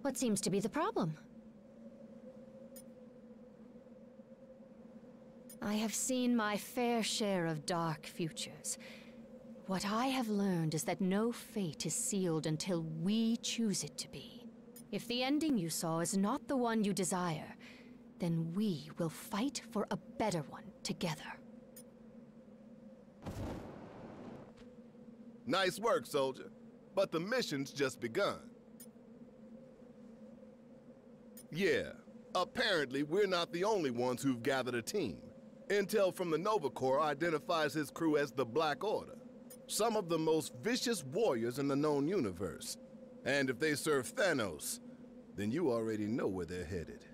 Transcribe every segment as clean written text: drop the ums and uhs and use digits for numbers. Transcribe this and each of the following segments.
What seems to be the problem? I have seen my fair share of dark futures. What I have learned is that no fate is sealed until we choose it to be. If the ending you saw is not the one you desire, then we will fight for a better one together. Nice work, soldier. But the mission's just begun. Yeah, apparently we're not the only ones who've gathered a team. Intel from the Nova Corps identifies his crew as the Black Order, some of the most vicious warriors in the known universe. And if they serve Thanos, then you already know where they're headed.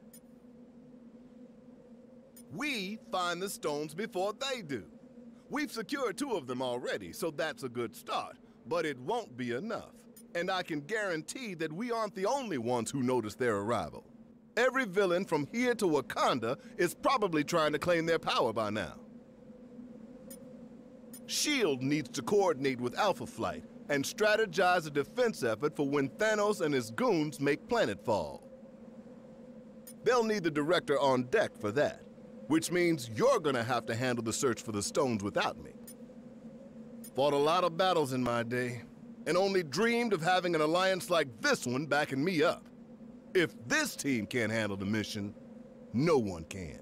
We find the stones before they do. We've secured 2 of them already, so that's a good start. But it won't be enough. And I can guarantee that we aren't the only ones who noticed their arrival. Every villain from here to Wakanda is probably trying to claim their power by now. S.H.I.E.L.D. needs to coordinate with Alpha Flight and strategize a defense effort for when Thanos and his goons make planetfall. They'll need the director on deck for that, which means you're gonna have to handle the search for the stones without me. Fought a lot of battles in my day, and only dreamed of having an alliance like this one backing me up. If this team can't handle the mission, no one can.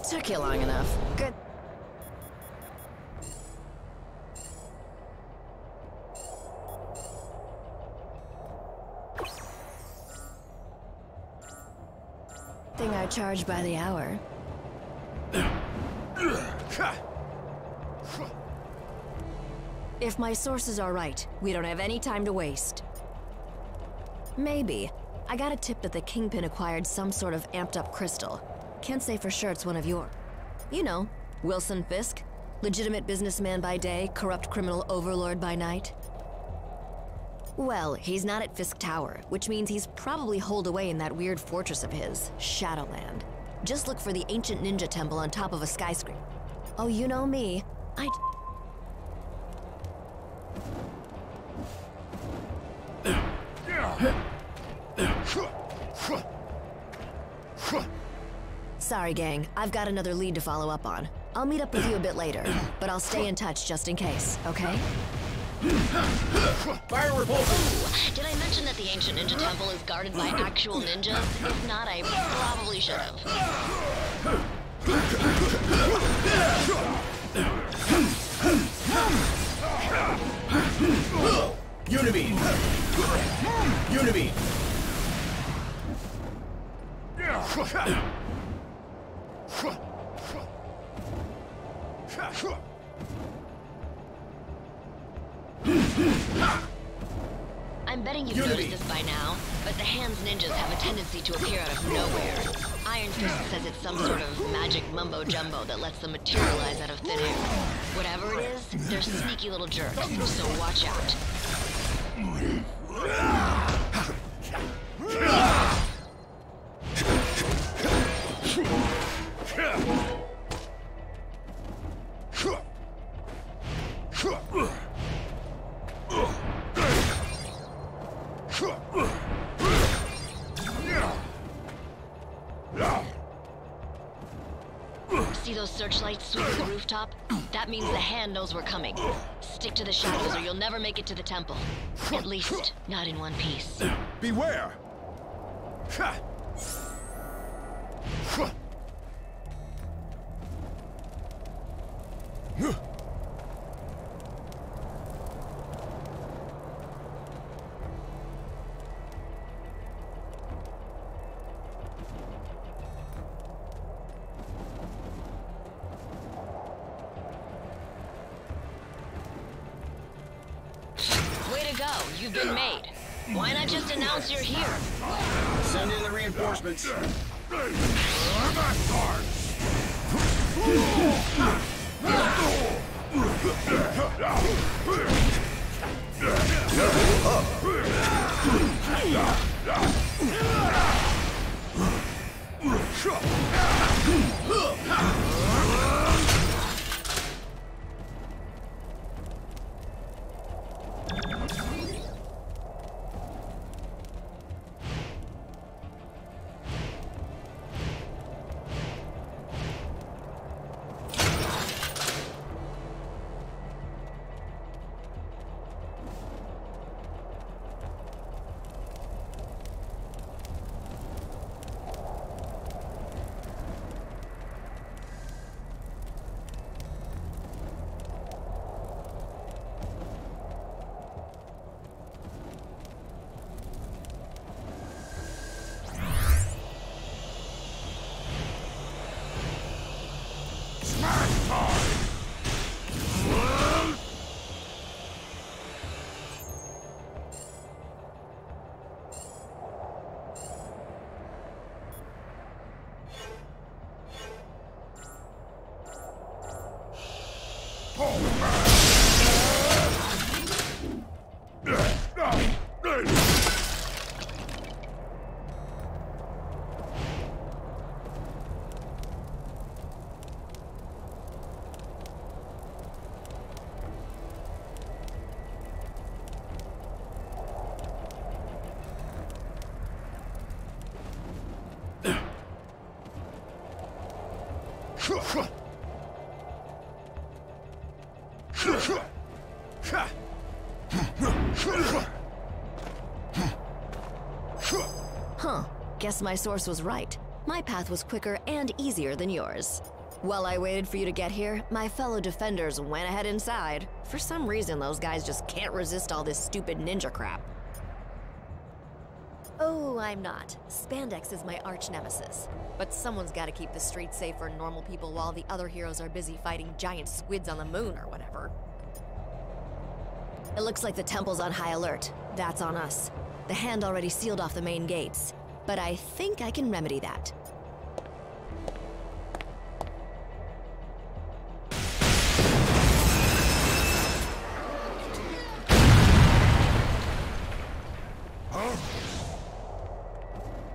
Took you long enough. Good. Thing I charge by the hour. If my sources are right, we don't have any time to waste. Maybe. I got a tip that the Kingpin acquired some sort of amped-up crystal. Can't say for sure it's one of yours. You know, Wilson Fisk. Legitimate businessman by day, corrupt criminal overlord by night. Well, he's not at Fisk Tower, which means he's probably holed away in that weird fortress of his, Shadowland. Just look for the ancient ninja temple on top of a skyscraper. Oh, you know me. Sorry, gang. I've got another lead to follow up on. I'll meet up with you a bit later, but I'll stay in touch just in case, okay? Fire repulsor! Ooh, did I mention that the ancient ninja temple is guarded by actual ninjas? If not, I probably should have. Unibeam! Unibeam! I'm betting you've noticed this by now, but the Hands ninjas have a tendency to appear out of nowhere. Iron Fist says it's some sort of magic mumbo-jumbo that lets them materialize out of thin air. Whatever it is, they're sneaky little jerks, so watch out. See those searchlights sweeping the rooftop? That means the Hand knows we're coming. Stick to the shadows or you'll never make it to the temple. At least, not in one piece. Beware! you've been made. Why not just announce you're here? Send in the reinforcements. Huh. Guess my source was right. My path was quicker and easier than yours. While I waited for you to get here, my fellow defenders went ahead inside. For some reason, those guys just can't resist all this stupid ninja crap. Oh, I'm not. Spandex is my arch nemesis. But someone's gotta keep the streets safe for normal people while the other heroes are busy fighting giant squids on the moon or whatever. It looks like the temple's on high alert. That's on us. The Hand already sealed off the main gates. But I think I can remedy that.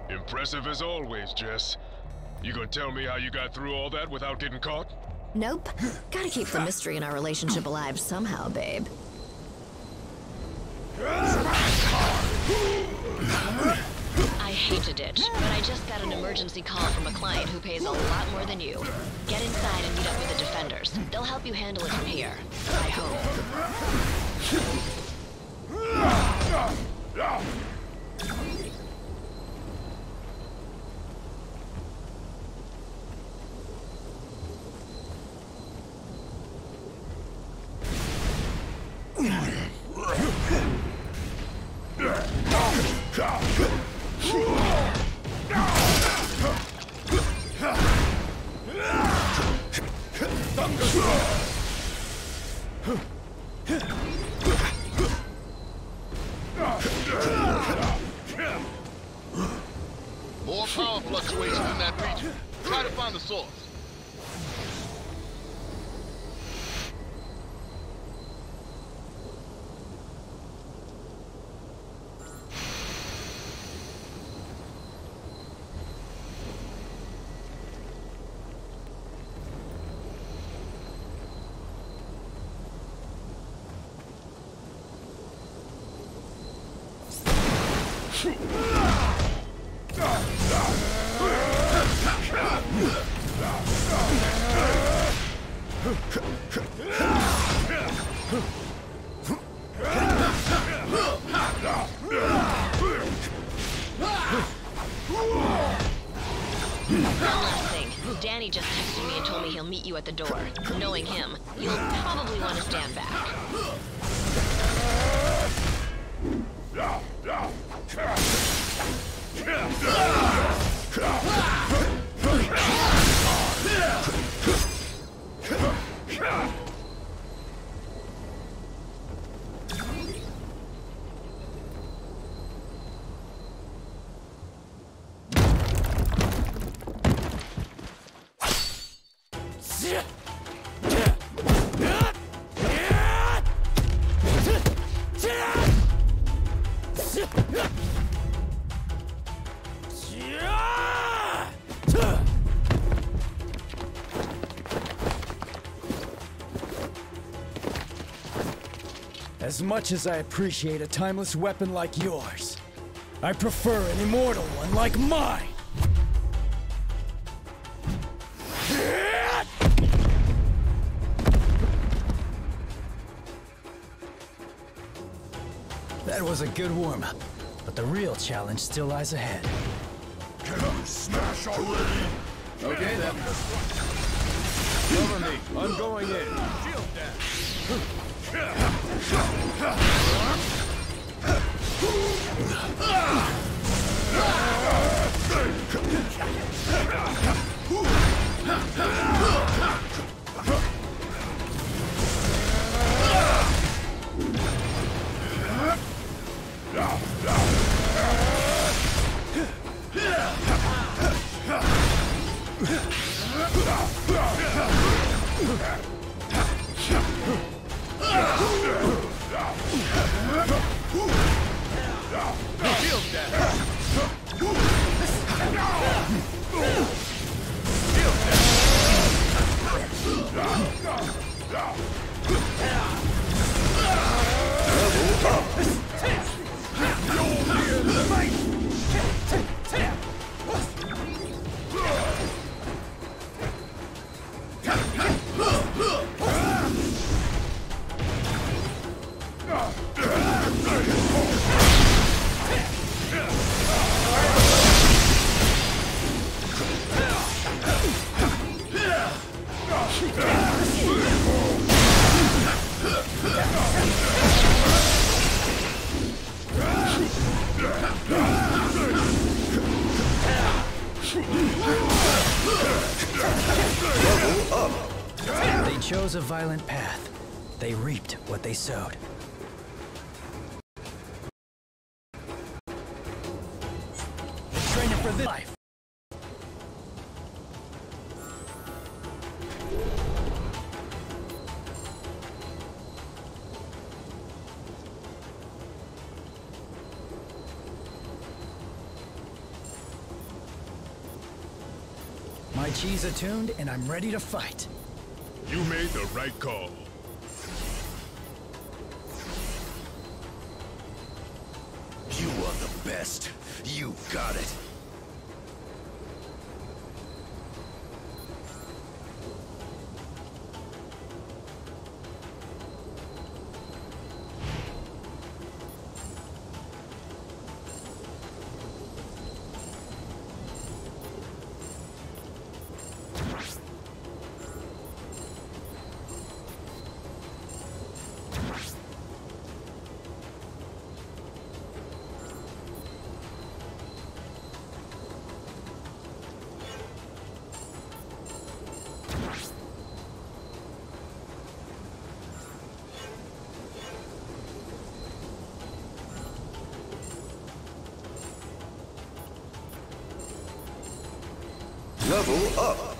Impressive as always, Jess. You gonna tell me how you got through all that without getting caught? Nope. Gotta keep the mystery in our relationship alive somehow, babe. I hate to ditch, but I just got an emergency call from a client who pays a lot more than you. Get inside and meet up with the defenders. They'll help you handle it from here. I hope. More power fluctuations in that region. Try to find the source. Danny just texted me and told me he'll meet you at the door. Knowing him, you'll probably want to stand back. As much as I appreciate a timeless weapon like yours, I prefer an immortal one like mine! That was a good warm-up, but the real challenge still lies ahead. Can I smash already? Okay then. Cover me. I'm going in. Shield They chose a violent path. They reaped what they sowed. Training for this life. My chi's attuned, and I'm ready to fight. You made the right call. You are the best. You got it. Level up.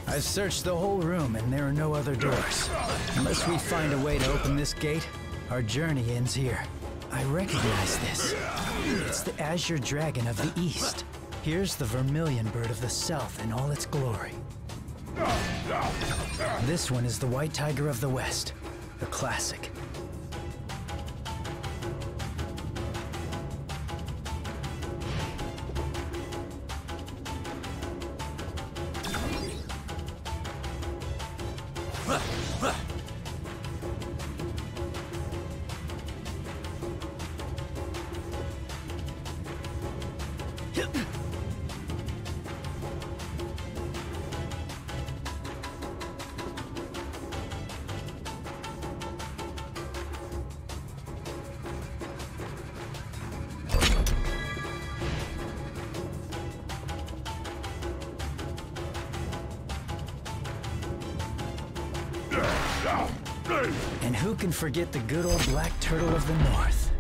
I've searched the whole room and there are no other doors. Unless we find a way to open this gate, our journey ends here. I recognize this. It's the Azure Dragon of the East. Here's the Vermilion Bird of the South in all its glory. This one is the White Tiger of the West, a classic. And who can forget the good old black turtle of the north?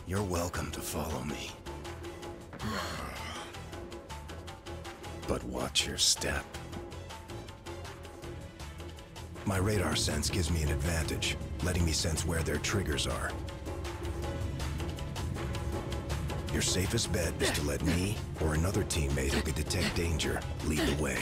You're welcome to follow me. But watch your step. My radar sense gives me an advantage, letting me sense where their triggers are. Your safest bet is to let me or another teammate who can detect danger lead the way.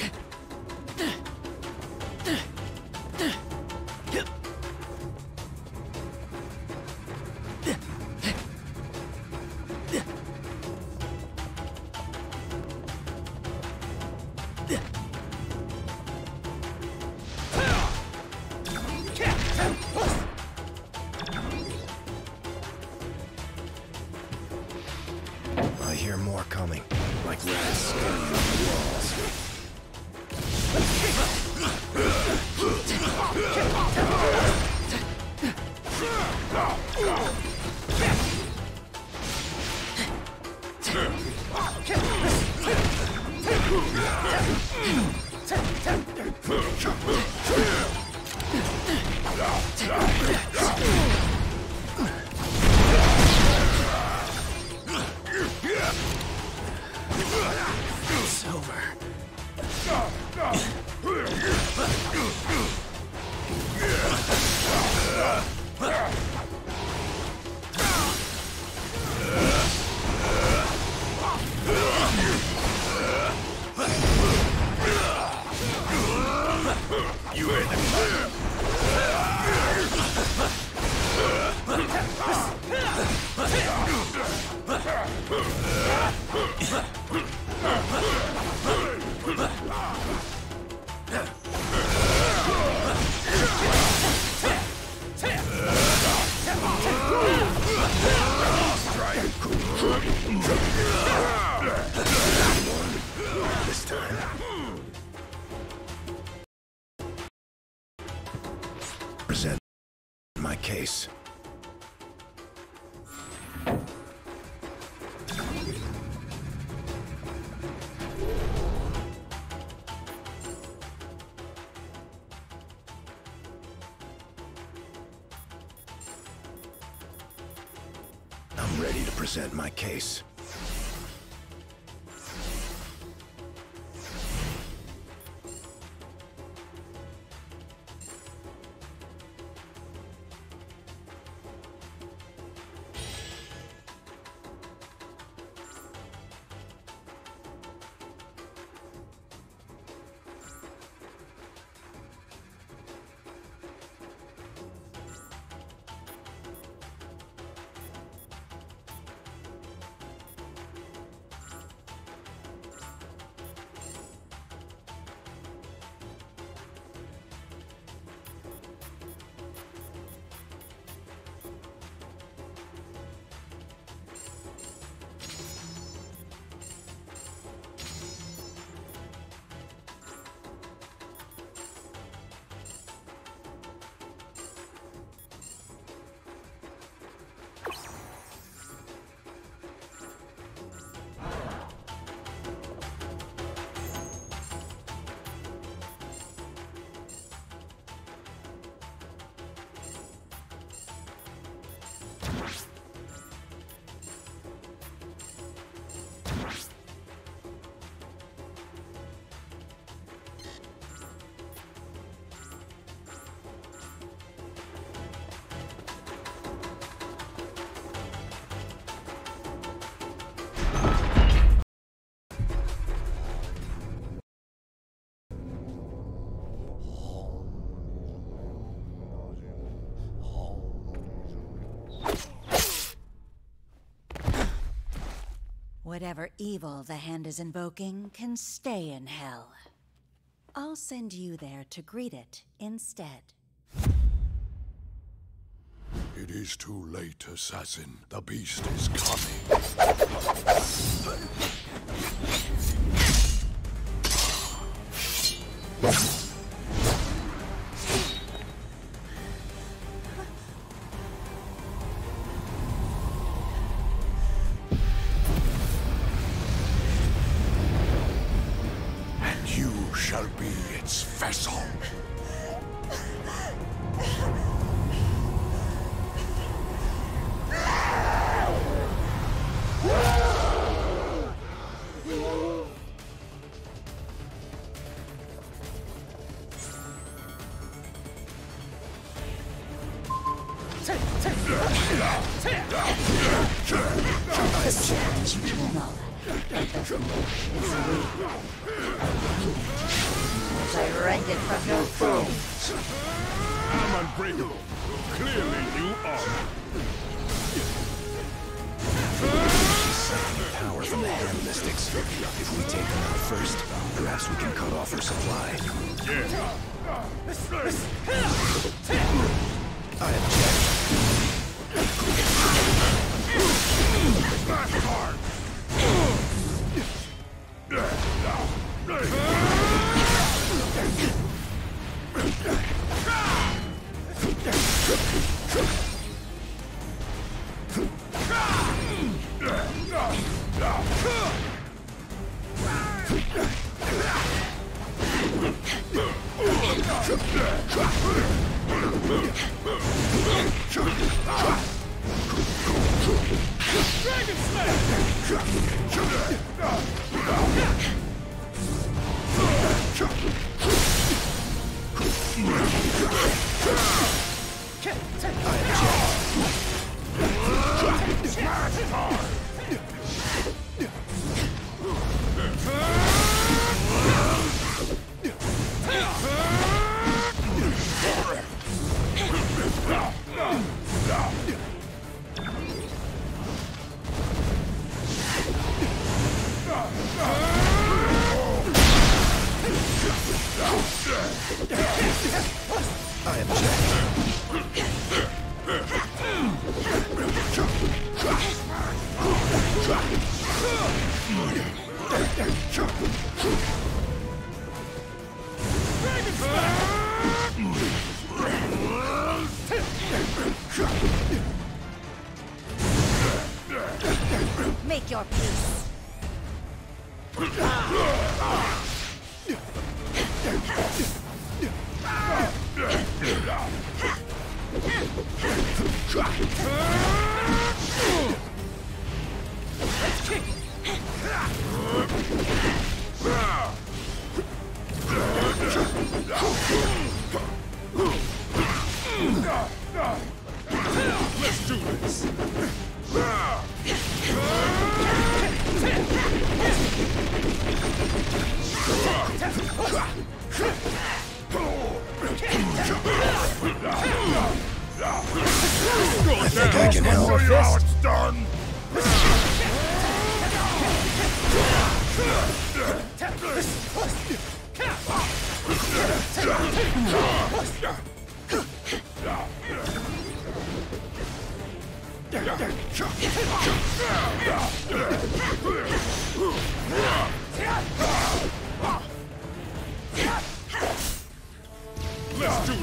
I hear more coming, like rats scurrying on the walls. It's over. You ain't the clear. This time. Present my case. I'm ready to present my case. Whatever evil the Hand is invoking can stay in hell. I'll send you there to greet it instead. It is too late, assassin. The beast is coming. And you shall be its vessel. I rend it from your bones. I'm unbreakable. Clearly you are. Sucking power from the Hand mystics. If we take them out first, perhaps we can cut off her supply. Yeah. I object. Back hard. Make your peace. Let's do this. I think I can help. Show you how it's done. Let's do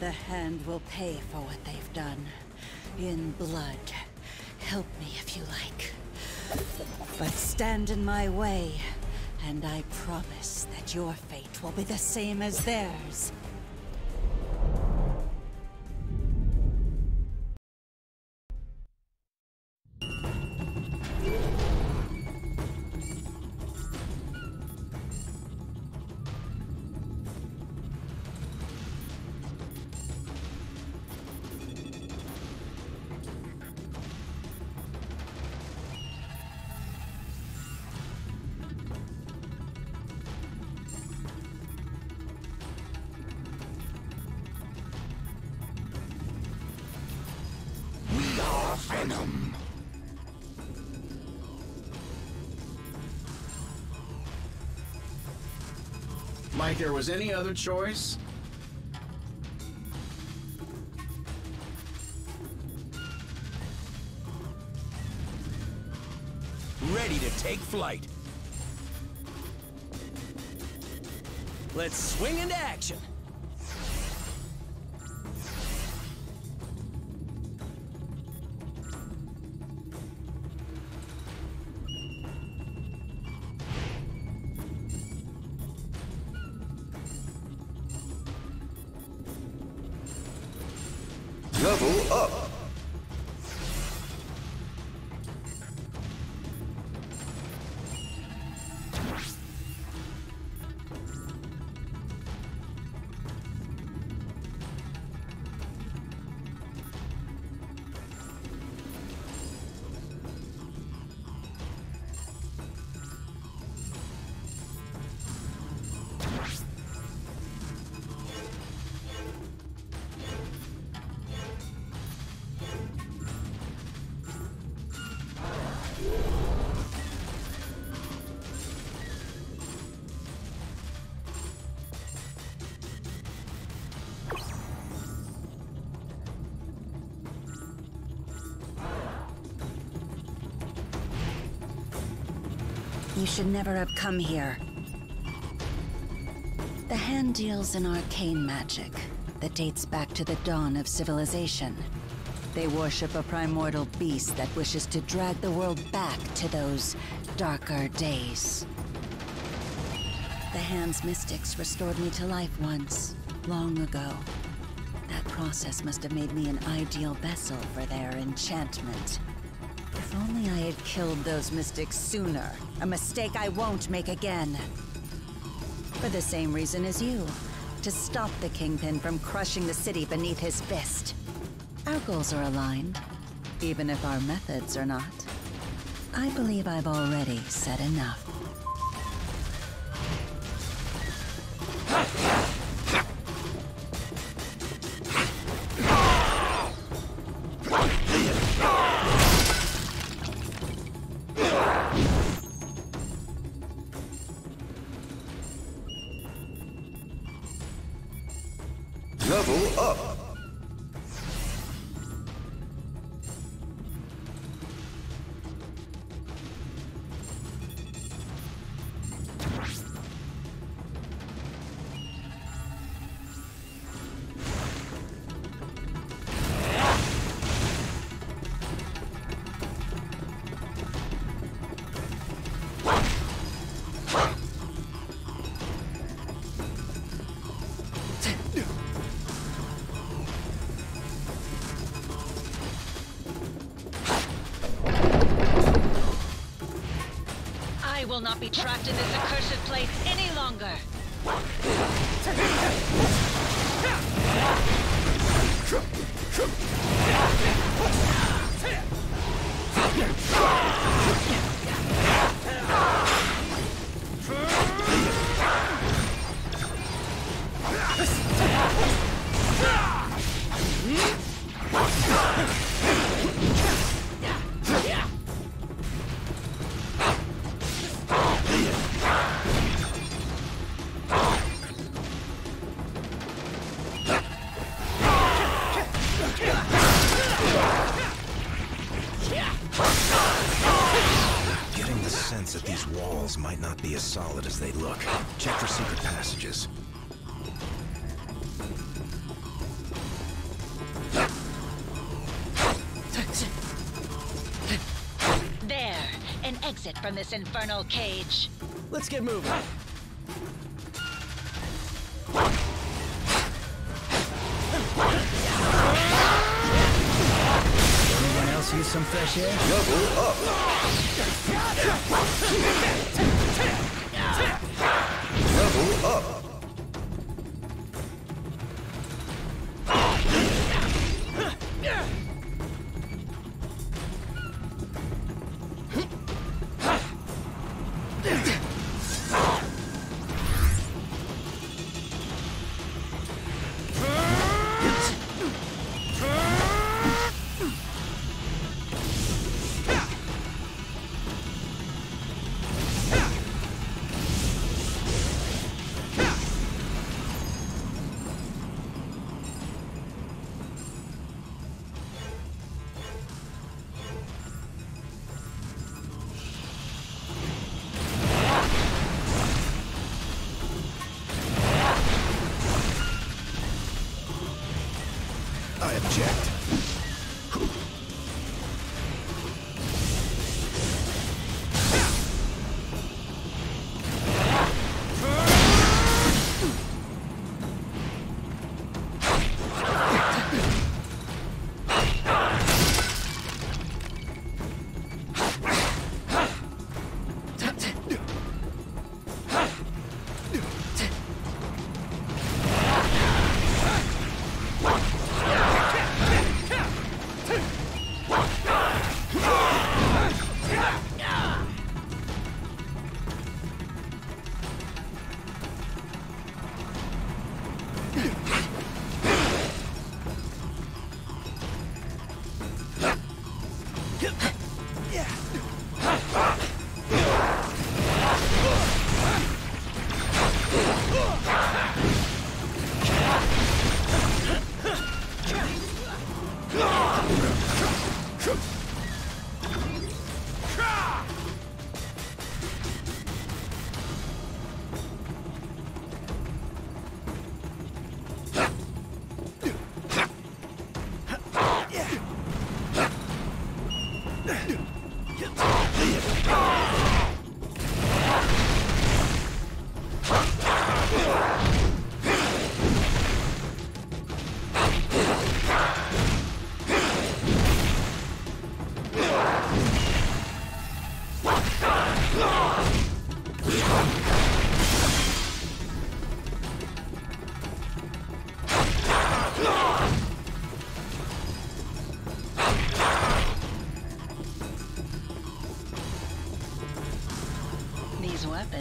The Hand will pay for what they've done. In blood. Help me if you like. But stand in my way, and I promise that your fate will be the same as theirs. venom. Like there was any other choice? Ready to take flight. Let's swing into action. Level up. You should never have come here. The hand deals in arcane magic that dates back to the dawn of civilization. They worship a primordial beast that wishes to drag the world back to those darker days. The hand's mystics restored me to life once, long ago. That process must have made me an ideal vessel for their enchantment. If only I had killed those mystics sooner. A mistake I won't make again. For the same reason as you. To stop the Kingpin from crushing the city beneath his fist. Our goals are aligned, even if our methods are not. I believe I've already said enough. Level up. I will not be trapped in this accursed place any longer. Getting the sense that these walls might not be as solid as they look. Check for secret passages. There, an exit from this infernal cage. Let's get moving. Anyone else use some fresh air? Level up. Level up.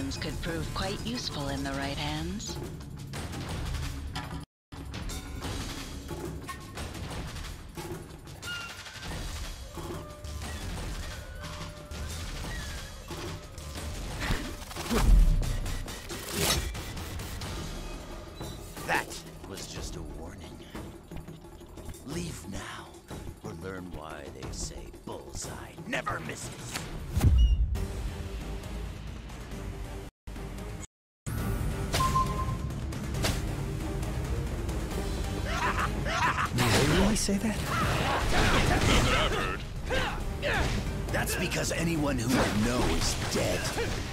stones could prove quite useful in the right hands. That was just a warning. Leave now, or learn why they say bullseye never misses. Did they really say that? Not that I've heard. That's because anyone who would know is dead.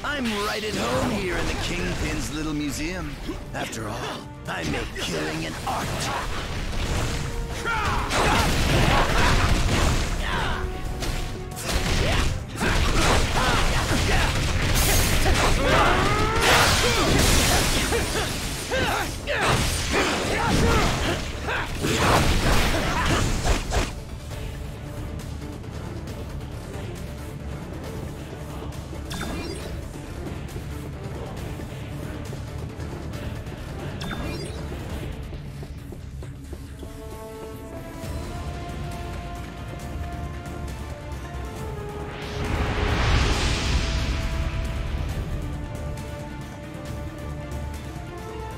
I'm right at home here in the Kingpin's little museum. After all, I make killing an art.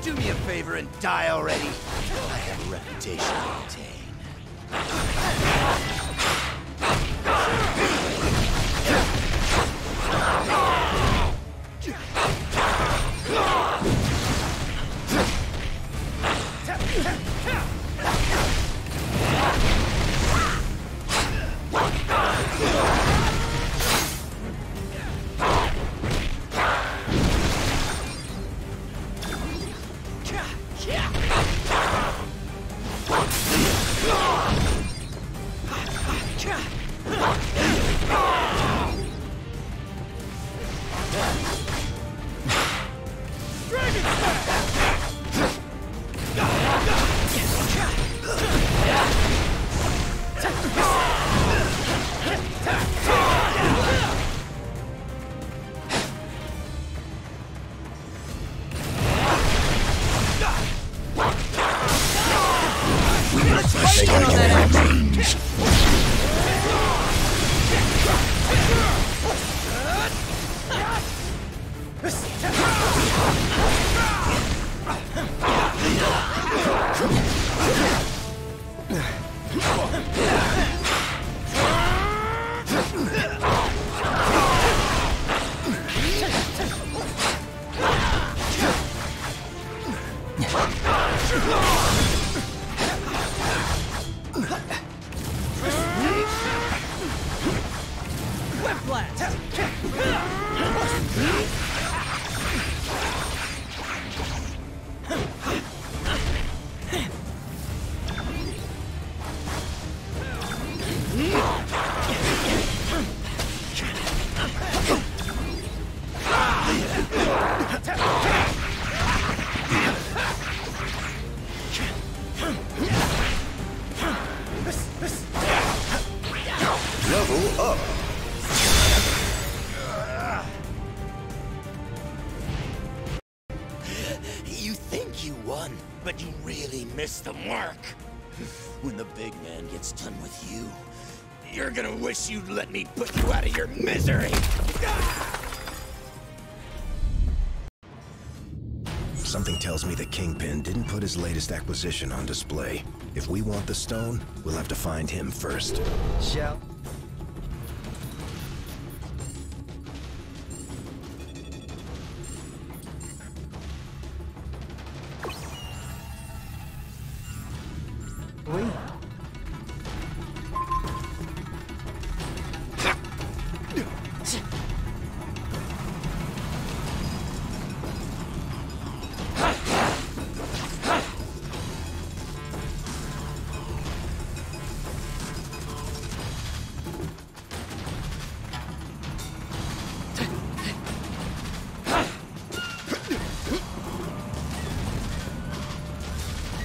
Do me a favor and die already. I have a reputation to maintain. Level up. You think you won, but you really missed the mark. When the big man gets done with you, you're gonna wish you'd let me put you out of your misery. Something tells me the Kingpin didn't put his latest acquisition on display. If we want the stone, we'll have to find him first. Shall... we?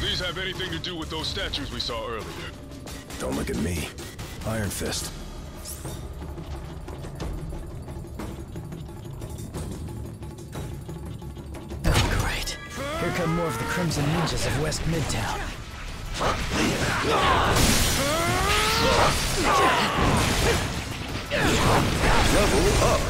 These have anything to do with those statues we saw earlier? Don't look at me. Iron Fist. Here come more of the Crimson Ninjas of West Midtown. Level up!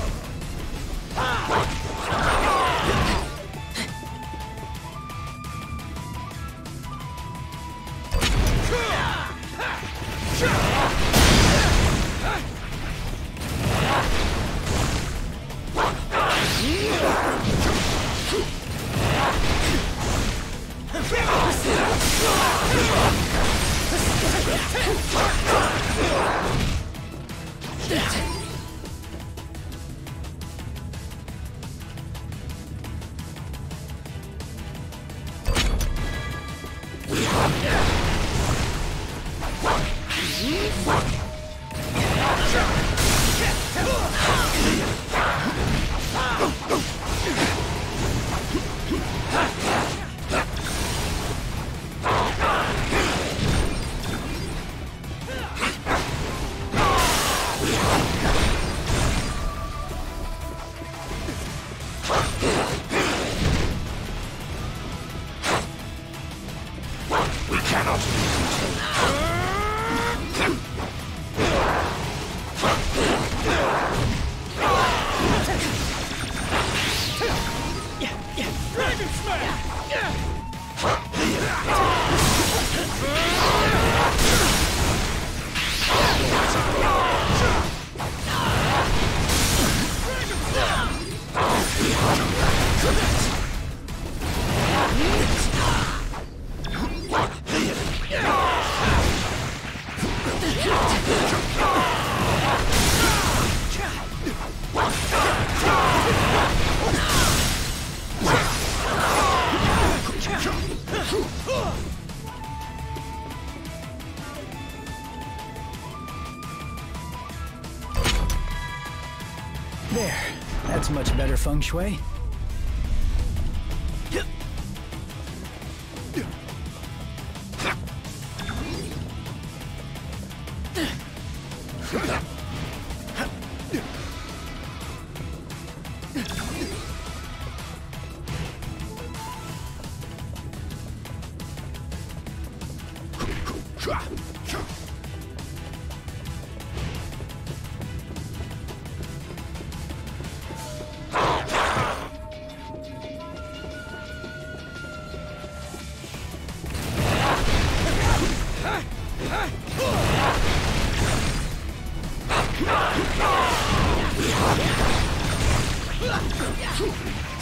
There. That's much better feng shui.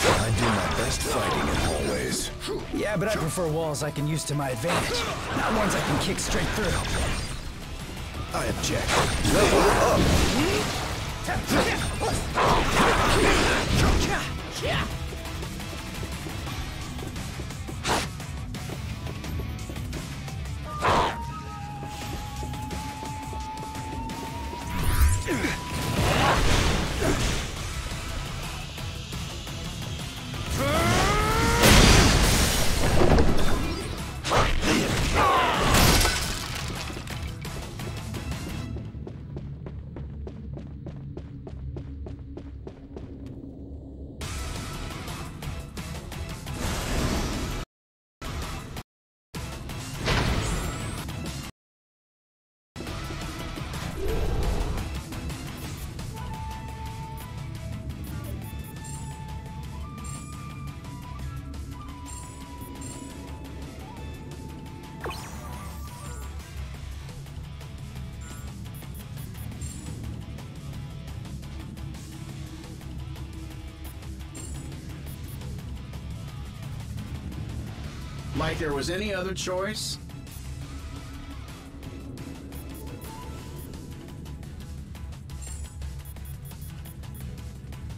I do my best fighting in hallways. Yeah, but I prefer walls I can use to my advantage, not ones I can kick straight through. I object. Level up! Like there was any other choice?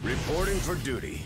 Reporting for duty.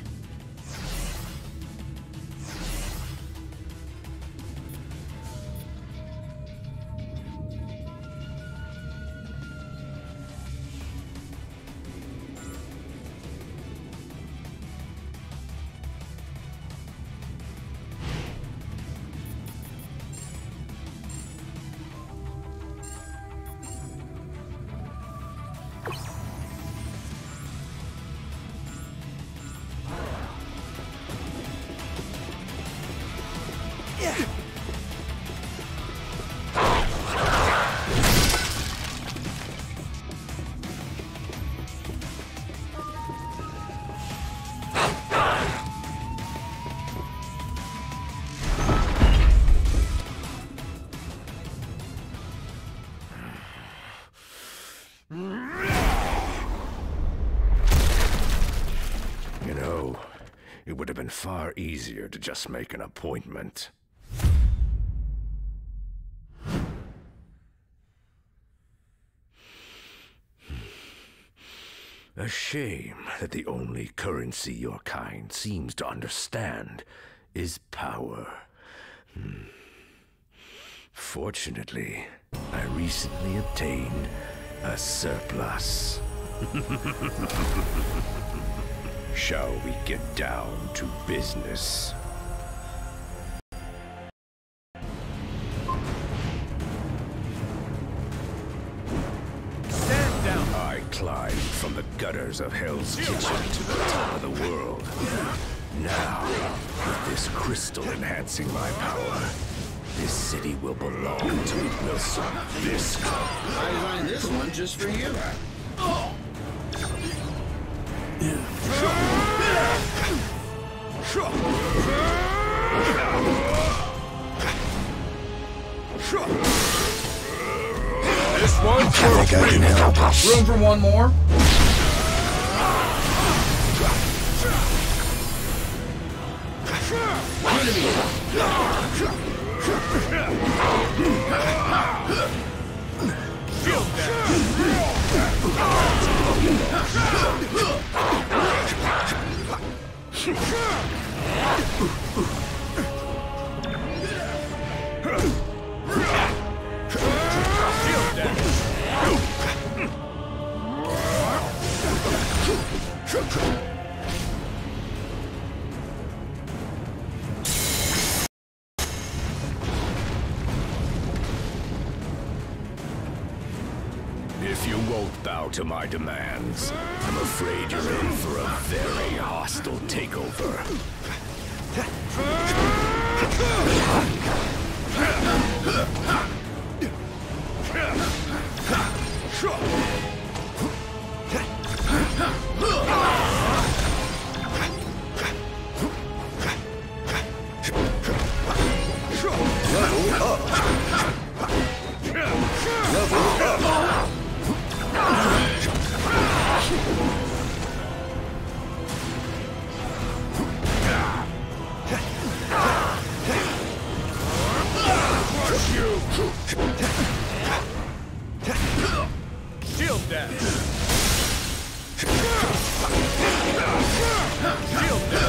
You know, it would have been far easier to just make an appointment. A shame that the only currency your kind seems to understand is power. Fortunately, I recently obtained a surplus. Shall we get down to business? Stand down! I climbed from the gutters of Hell's Kitchen to the top of the world. Now, with this crystal enhancing my power, this city will belong to Wilson Fisk. I designed this one just for you. This one's I think I can help. Room for one more? If you won't bow to my demands, I'm afraid you're in for a very hostile takeover. Shield dash! Shield dash! Shield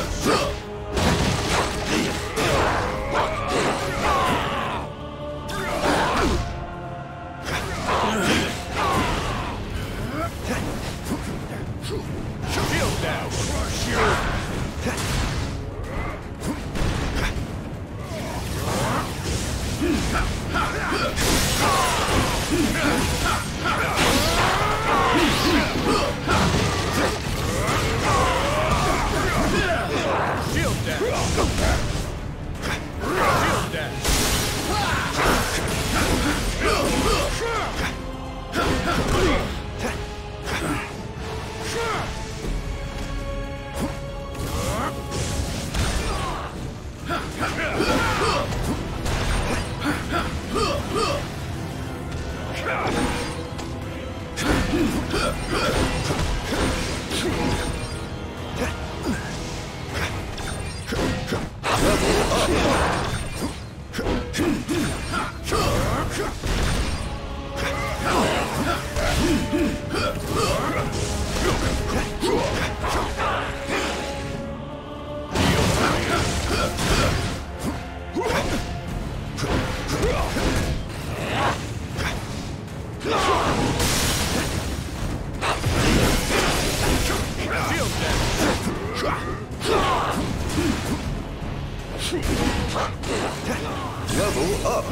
dash! Shield dash! Shield dash! Level up.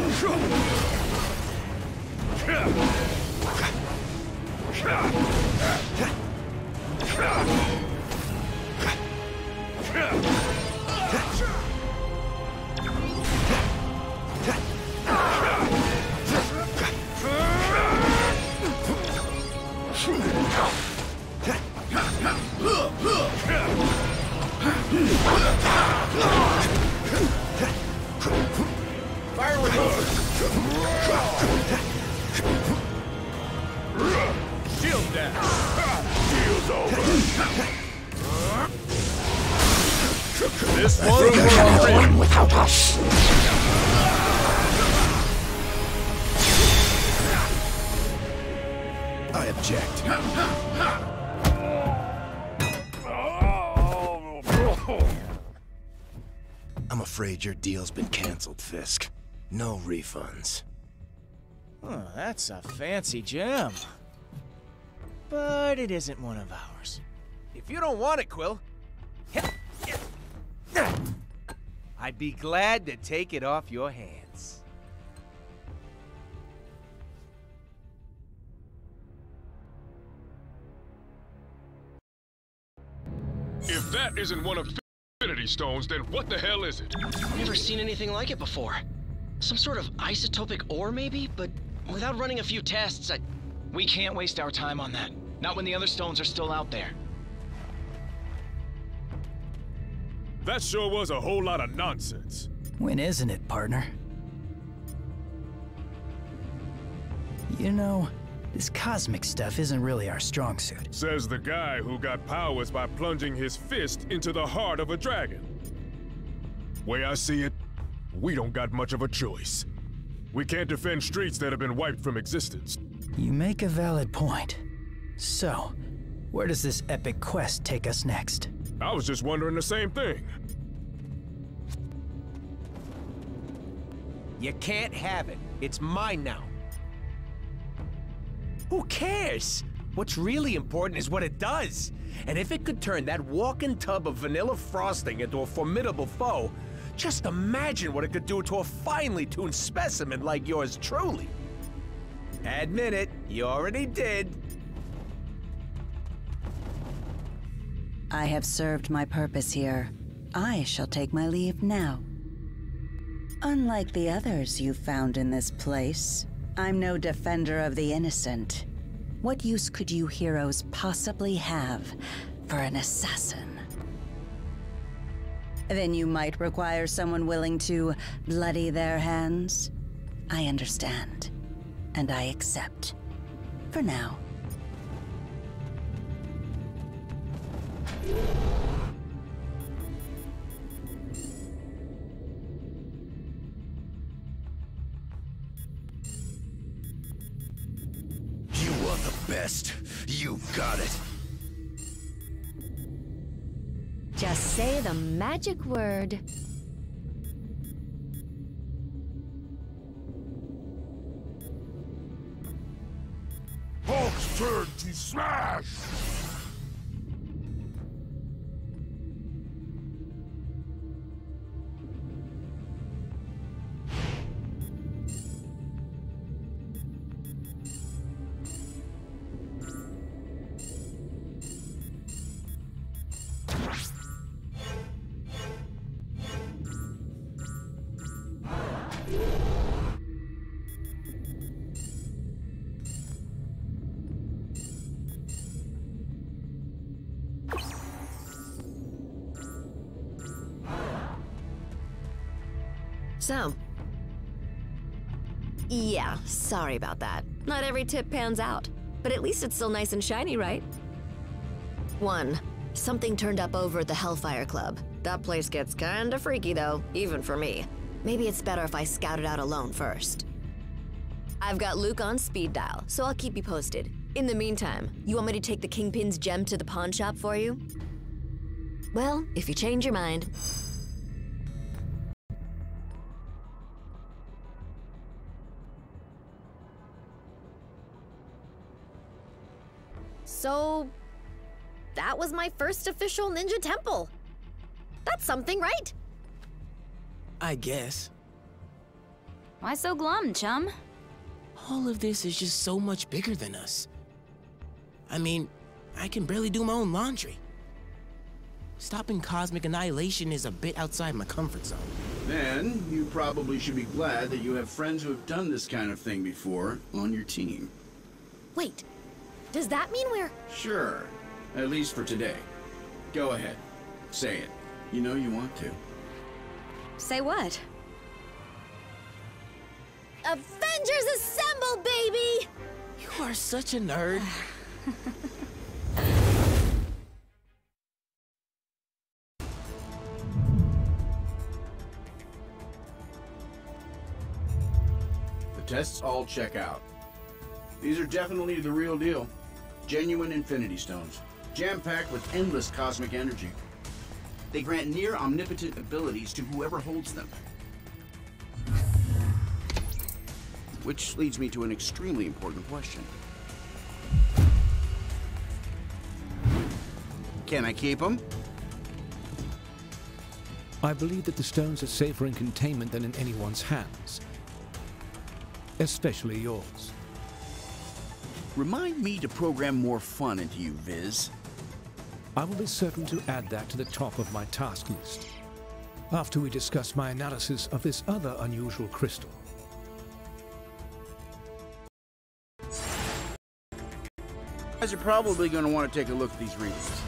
I object. I'm afraid your deal's been canceled, Fisk. No refunds. Oh, that's a fancy gem. But it isn't one of ours. If you don't want it, Quill, I'd be glad to take it off your hands. If that isn't one of Infinity Stones, then what the hell is it? Never seen anything like it before. Some sort of isotopic ore, maybe? But without running a few tests, We can't waste our time on that. Not when the other stones are still out there. That sure was a whole lot of nonsense. When isn't it, partner? You know, this cosmic stuff isn't really our strong suit. Says the guy who got powers by plunging his fist into the heart of a dragon. Way I see it, we don't got much of a choice. We can't defend streets that have been wiped from existence. You make a valid point. So, where does this epic quest take us next? I was just wondering the same thing. You can't have it. It's mine now. Who cares? What's really important is what it does. And if it could turn that walking tub of vanilla frosting into a formidable foe, just imagine what it could do to a finely tuned specimen like yours truly. Admit it, you already did. I have served my purpose here. I shall take my leave now. Unlike the others you found in this place, I'm no defender of the innocent. What use could you heroes possibly have for an assassin? Then you might require someone willing to bloody their hands? I understand, and I accept. For now. You want the best? You got it. Just say the magic word. Hulk's turn to smash! So, yeah, sorry about that. Not every tip pans out, but at least it's still nice and shiny, right? 1. Something turned up over at the Hellfire Club. That place gets kinda freaky though, even for me. Maybe it's better if I scout it out alone first. I've got Luke on speed dial, so I'll keep you posted. In the meantime, you want me to take the Kingpin's gem to the pawn shop for you? Well, if you change your mind. So, that was my first official ninja temple. That's something, right? I guess. Why so glum, chum? All of this is just so much bigger than us. I mean, I can barely do my own laundry. Stopping cosmic annihilation is a bit outside my comfort zone. Then, you probably should be glad that you have friends who have done this kind of thing before on your team. Wait, does that mean we're... Sure, at least for today. Go ahead, say it. You know you want to. Say what? Avengers assemble, baby! You are such a nerd. tests all check out. These are definitely the real deal. Genuine Infinity Stones, jam-packed with endless cosmic energy. They grant near omnipotent abilities to whoever holds them. Which leads me to an extremely important question. Can I keep them? I believe that the stones are safer in containment than in anyone's hands. Especially yours. Remind me to program more fun into you, Viz. I will be certain to add that to the top of my task list, after we discuss my analysis of this other unusual crystal. You guys are probably going to want to take a look at these readings.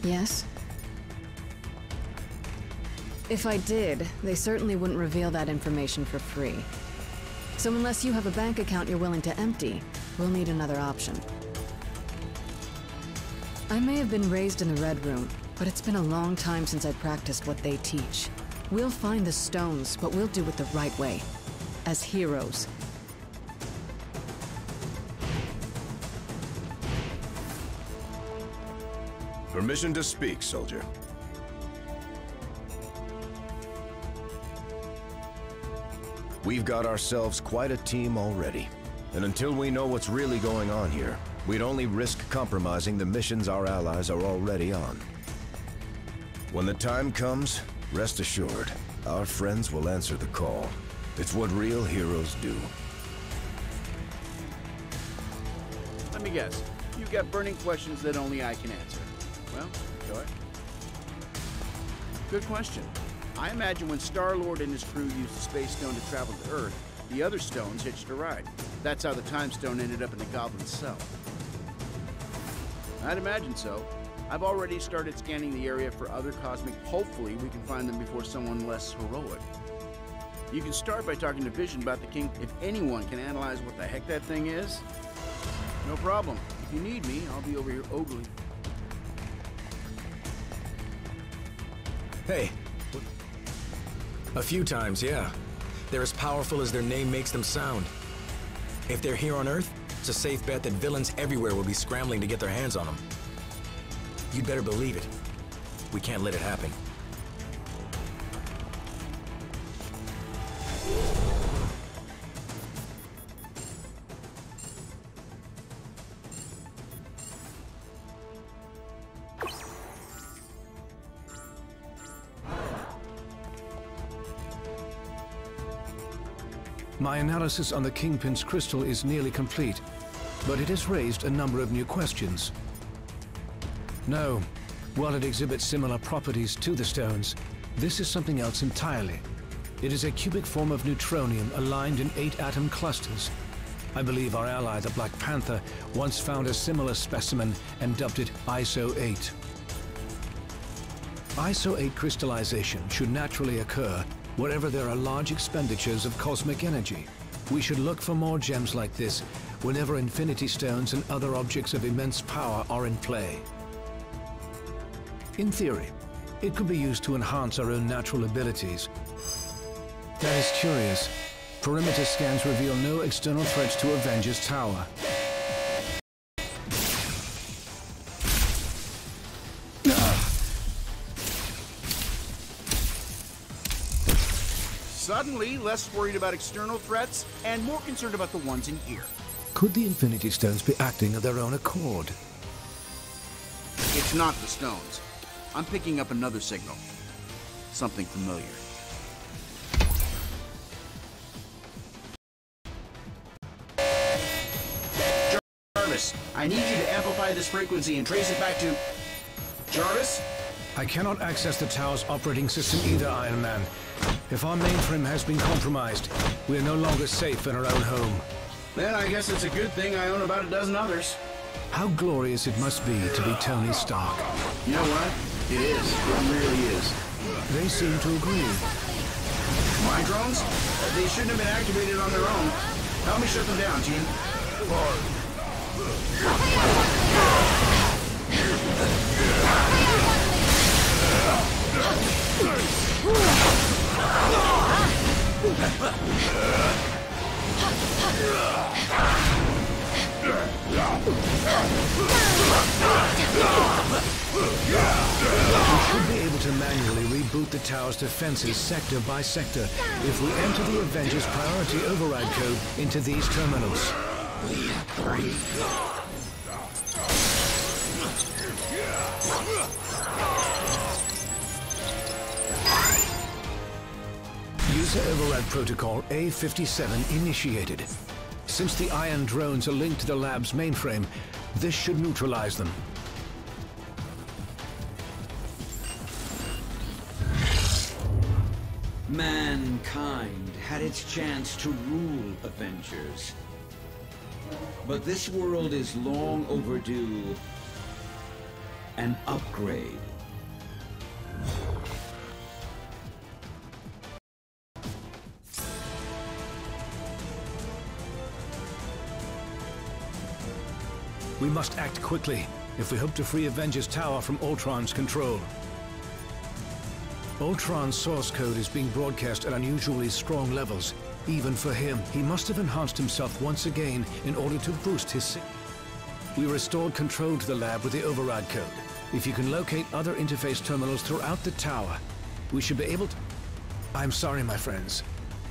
Yes? If I did, they certainly wouldn't reveal that information for free. So unless you have a bank account you're willing to empty, we'll need another option. I may have been raised in the Red Room, but it's been a long time since I practiced what they teach. We'll find the stones, but we'll do it the right way. As heroes. Permission to speak, soldier. We've got ourselves quite a team already. And until we know what's really going on here, we'd only risk compromising the missions our allies are already on. When the time comes, rest assured, our friends will answer the call. It's what real heroes do. Let me guess. You've got burning questions that only I can answer. Well, go ahead. Good question. I imagine when Star-Lord and his crew used the Space Stone to travel to Earth, the other stones hitched a ride. That's how the Time Stone ended up in the Goblin's cell. I'd imagine so. I've already started scanning the area for other cosmic. Hopefully, we can find them before someone less heroic. You can start by talking to Vision about the King. If anyone can analyze what the heck that thing is, no problem. If you need me, I'll be over here ogling. Hey. A few times, yeah. They're as powerful as their name makes them sound. If they're here on Earth, it's a safe bet that villains everywhere will be scrambling to get their hands on them. You'd better believe it. We can't let it happen. My analysis on the Kingpin's crystal is nearly complete, but it has raised a number of new questions. No, while it exhibits similar properties to the stones, this is something else entirely. It is a cubic form of neutronium aligned in 8 atom clusters. I believe our ally, the Black Panther, once found a similar specimen and dubbed it ISO 8. ISO 8 crystallization should naturally occur wherever there are large expenditures of cosmic energy. We should look for more gems like this whenever Infinity Stones and other objects of immense power are in play. In theory, it could be used to enhance our own natural abilities. That is curious. Perimeter scans reveal no external threats to Avengers Tower. Suddenly, less worried about external threats and more concerned about the ones in here. Could the Infinity Stones be acting of their own accord? It's not the stones. I'm picking up another signal. Something familiar. Jarvis, I need you to amplify this frequency and trace it back to... Jarvis? I cannot access the tower's operating system either, Iron Man. If our mainframe has been compromised, we are no longer safe in our own home. Then I guess it's a good thing I own about a dozen others. How glorious it must be to be Tony Stark. You know what? It is. It really is. They seem to agree. My drones? They shouldn't have been activated on their own. Help me shut them down, team. reboot the tower's defenses sector by sector if we enter the Avengers priority override code into these terminals. User override protocol A57 initiated. Since the iron drones are linked to the lab's mainframe, this should neutralize them. Mankind had its chance to rule Avengers. But this world is long overdue an upgrade. We must act quickly if we hope to free Avengers Tower from Ultron's control. Ultron's source code is being broadcast at unusually strong levels. Even for him, he must have enhanced himself once again in order to boost his... We restored control to the lab with the override code. If you can locate other interface terminals throughout the tower, we should be able to... I'm sorry, my friends,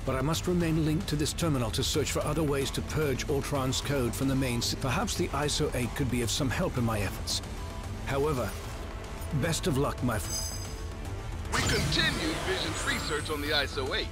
but I must remain linked to this terminal to search for other ways to purge Ultron's code from the main... Perhaps the ISO 8 could be of some help in my efforts. However, best of luck, my friend. We continued Vision's research on the ISO 8.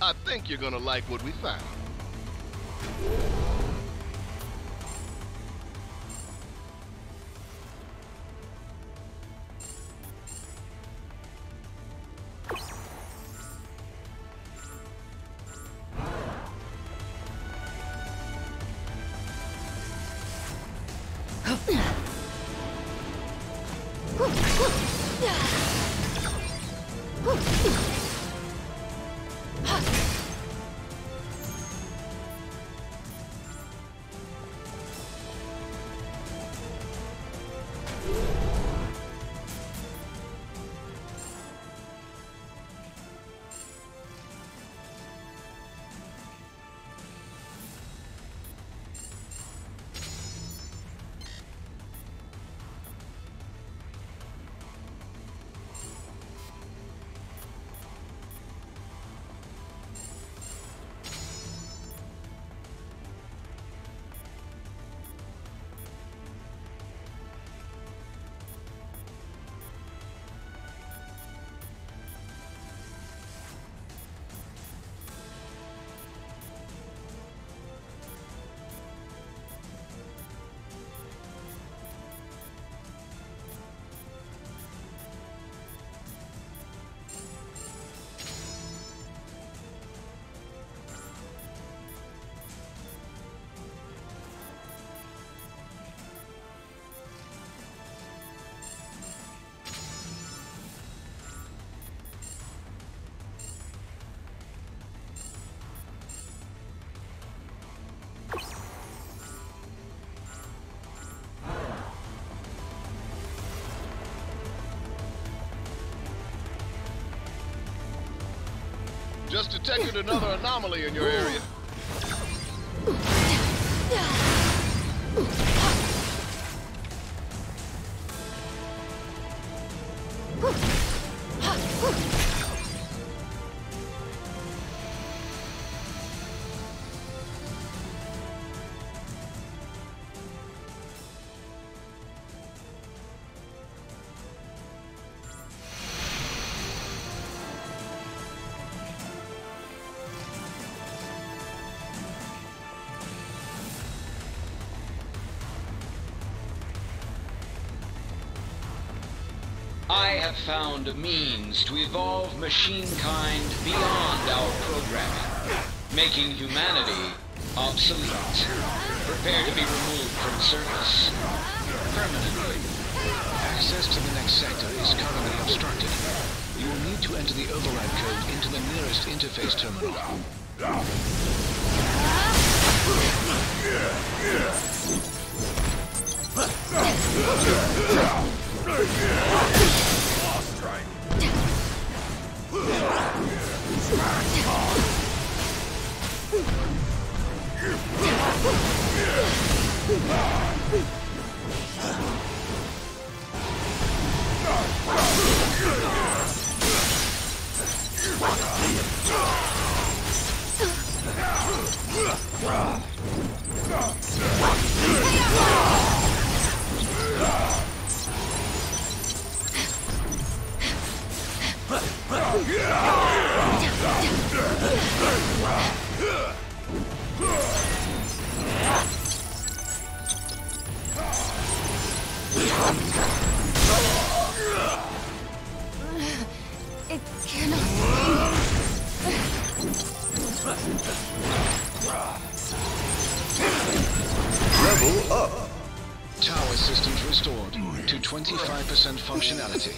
I think you're gonna like what we found. Just detected another anomaly in your area. I have found a means to evolve machine kind beyond our programming, making humanity Obsolete. Prepare to be removed from service. Permanently. Access to the next sector is currently obstructed. You will need to enter the override code into the nearest interface terminal. It cannot Level up. Tower systems restored to 25% functionality.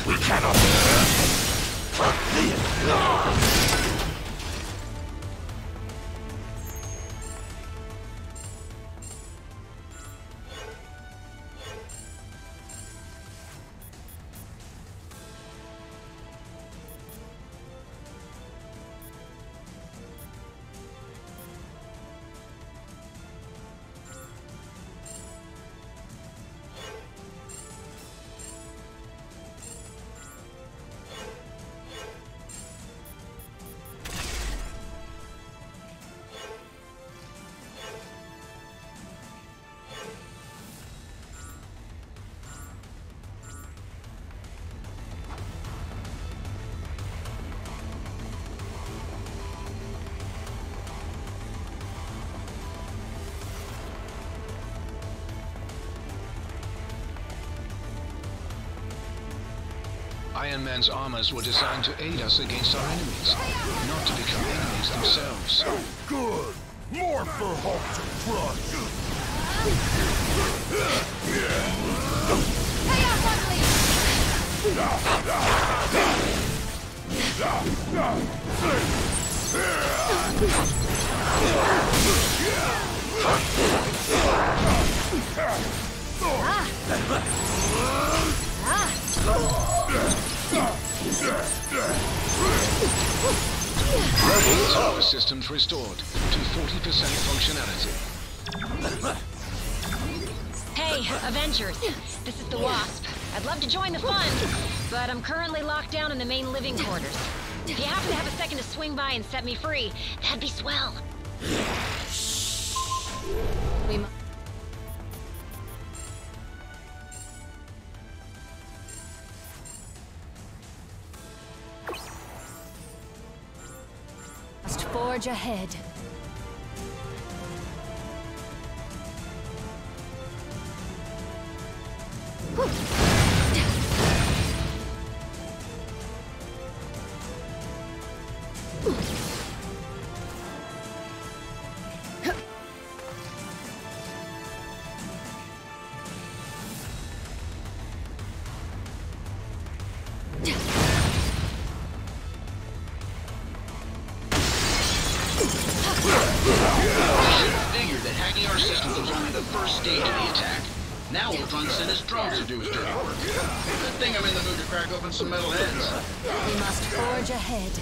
We cannot. Iron Man's armors were designed to aid us against our enemies, not to become enemies themselves. Good! More for Hulk to crush! Tower systems restored to 40% functionality. Hey, Avengers. This is the Wasp. I'd love to join the fun, but I'm currently locked down in the main living quarters. If you happen to have a second to swing by and set me free, that'd be swell. We must forge ahead. the first stage of the attack. Now we'll find Sin's drones to do his dirty work. Good thing I'm in the mood to crack open some metal heads. We must forge ahead.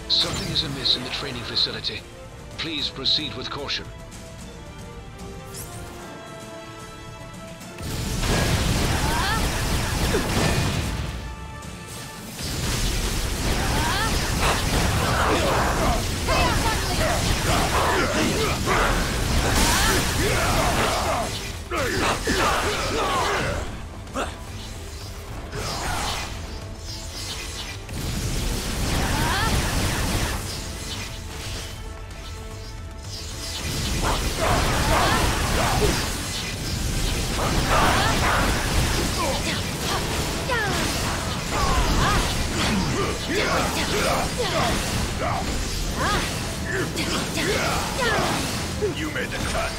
Something is amiss in the training facility. Please proceed with caution. You made the cut.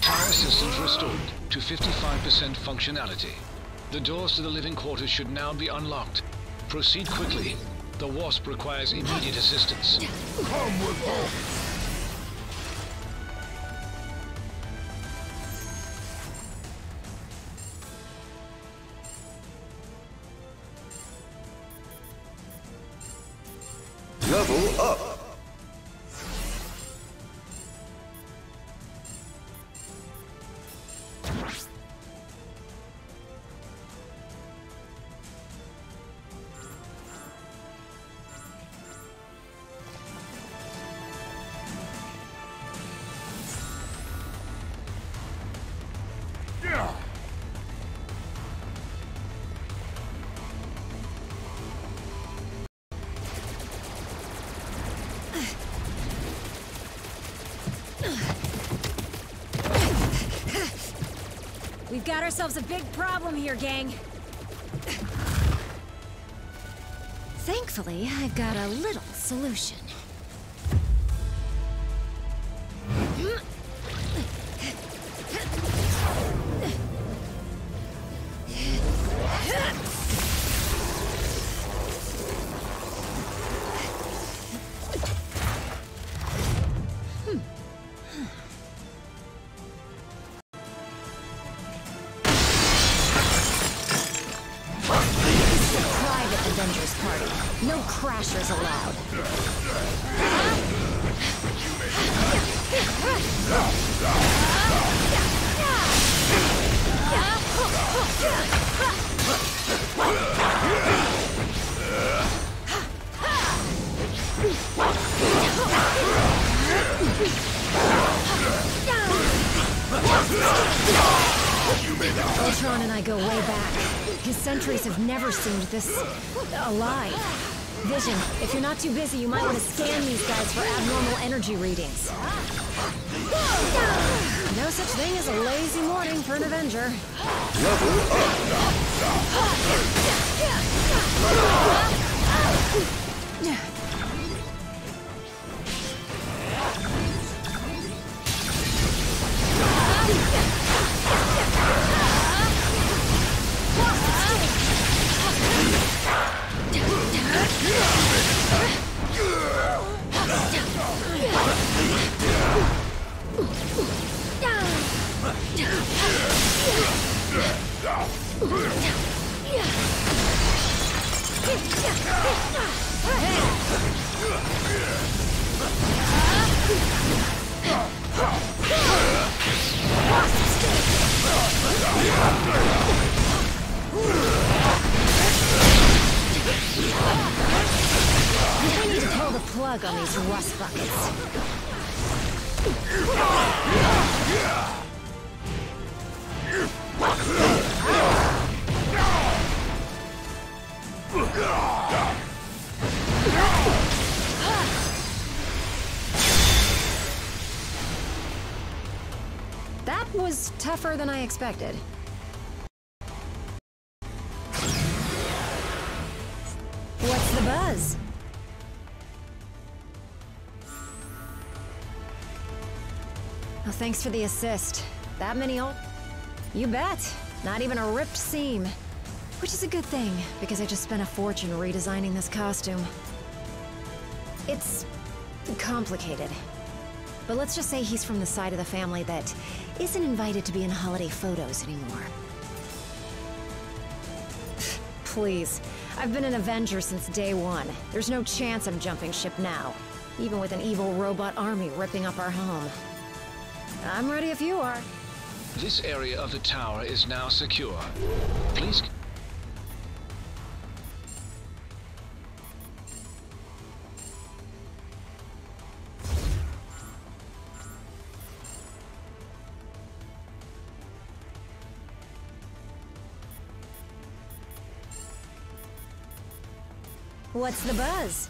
Power systems restored to 55% functionality. The doors to the living quarters should now be unlocked. Proceed quickly. The Wasp requires immediate assistance. Come with hope. Level up. We've got ourselves a big problem here, gang. Thankfully, I've got a little solution. party. No crashers allowed. Ultron and I go way back. His sentries have never seemed this alive. Vision, if you're not too busy, you might want to scan these guys for abnormal energy readings. No such thing as a lazy morning for an Avenger. I need to pull the plug on these rust buckets. That was tougher than I expected. What's the buzz? Well, thanks for the assist. That many old... You bet. Not even a ripped seam. Which is a good thing, because I just spent a fortune redesigning this costume. It's... complicated. But let's just say he's from the side of the family that isn't invited to be in holiday photos anymore. Please. I've been an Avenger since day one. There's no chance I'm jumping ship now. Even with an evil robot army ripping up our home. I'm ready if you are. This area of the tower is now secure. Please... What's the buzz?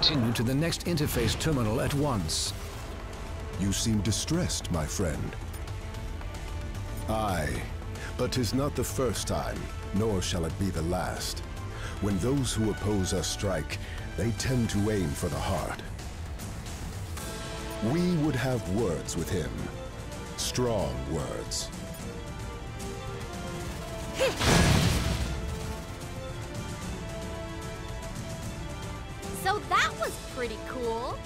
Continue to the next interface terminal at once. You seem distressed, my friend. Aye, but 'tis not the first time, nor shall it be the last. When those who oppose us strike, they tend to aim for the heart. We would have words with him. Strong words. pretty cool.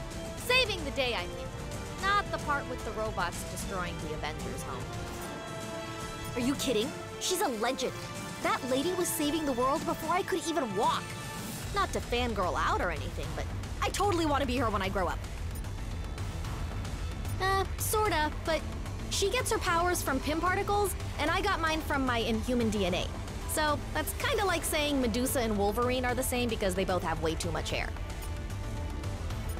Saving the day, I mean. Not the part with the robots destroying the Avengers home. Are you kidding? She's a legend. That lady was saving the world before I could even walk. Not to fangirl out or anything, but I totally want to be her when I grow up. Sorta, but she gets her powers from Pym particles, and I got mine from my inhuman DNA. So that's kind of like saying Medusa and Wolverine are the same because they both have way too much hair.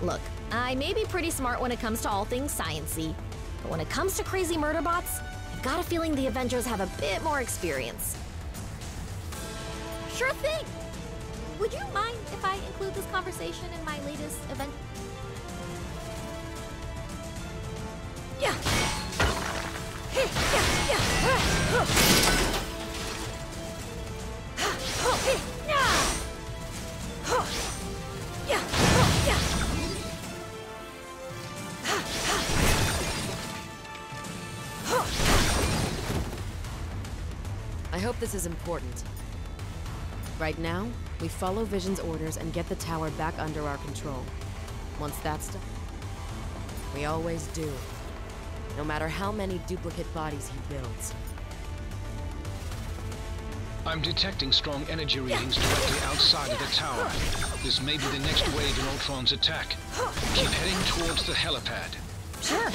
Look, I may be pretty smart when it comes to all things science-y, but when it comes to crazy murder bots, I've got a feeling the Avengers have a bit more experience. Sure thing! Would you mind if I include this conversation in my latest event? Yeah! I hope this is important. Right now, we follow Vision's orders and get the tower back under our control. Once that's done, we always do. No matter how many duplicate bodies he builds. I'm detecting strong energy readings directly outside of the tower. This may be the next wave in Ultron's attack. Keep heading towards the helipad. Sure.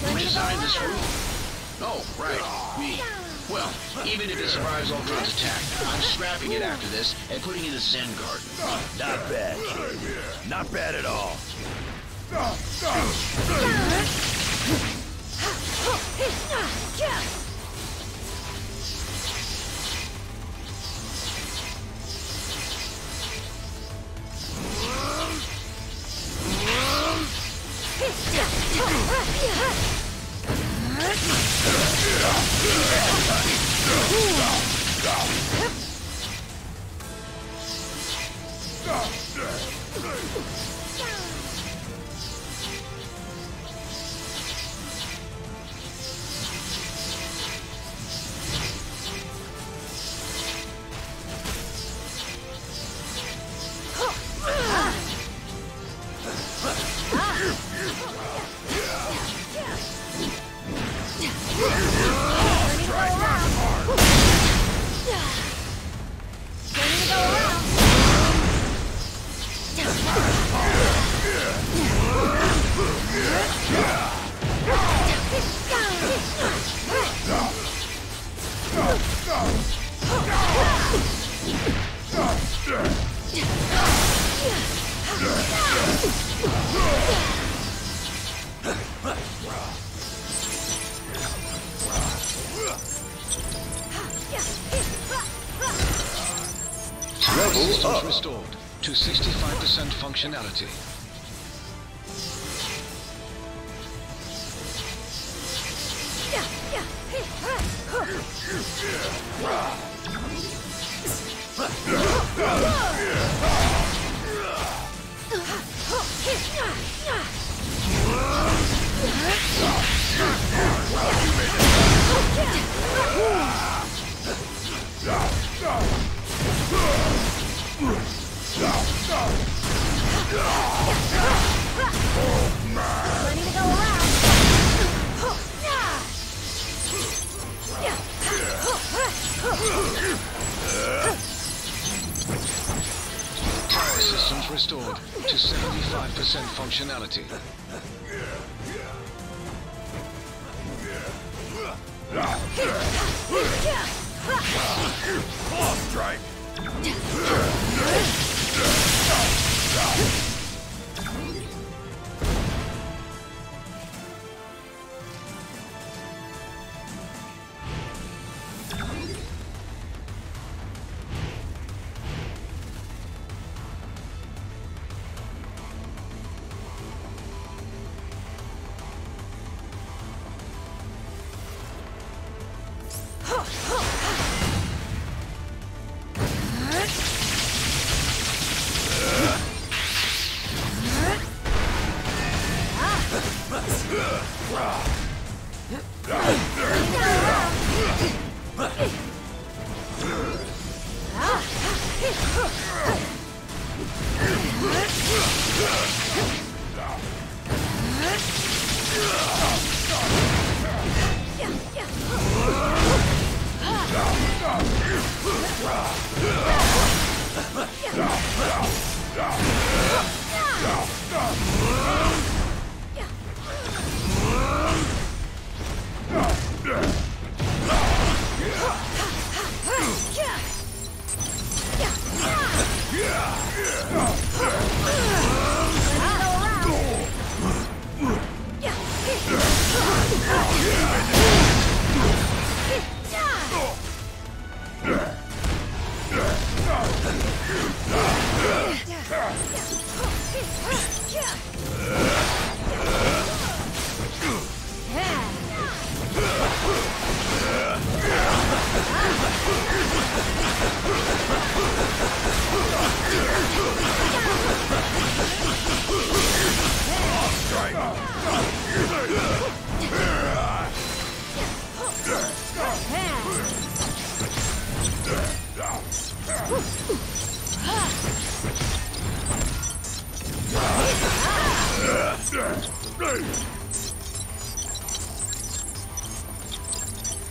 Who designed this room? Oh, right, me. Well, even if it survives Ultron's attack, I'm scrapping it after this and putting it in the Zen garden. Not bad, kid. Not bad at all. Systems restored to 65% functionality. Plenty to go around. Power systems restored to 75% functionality. Claw strike!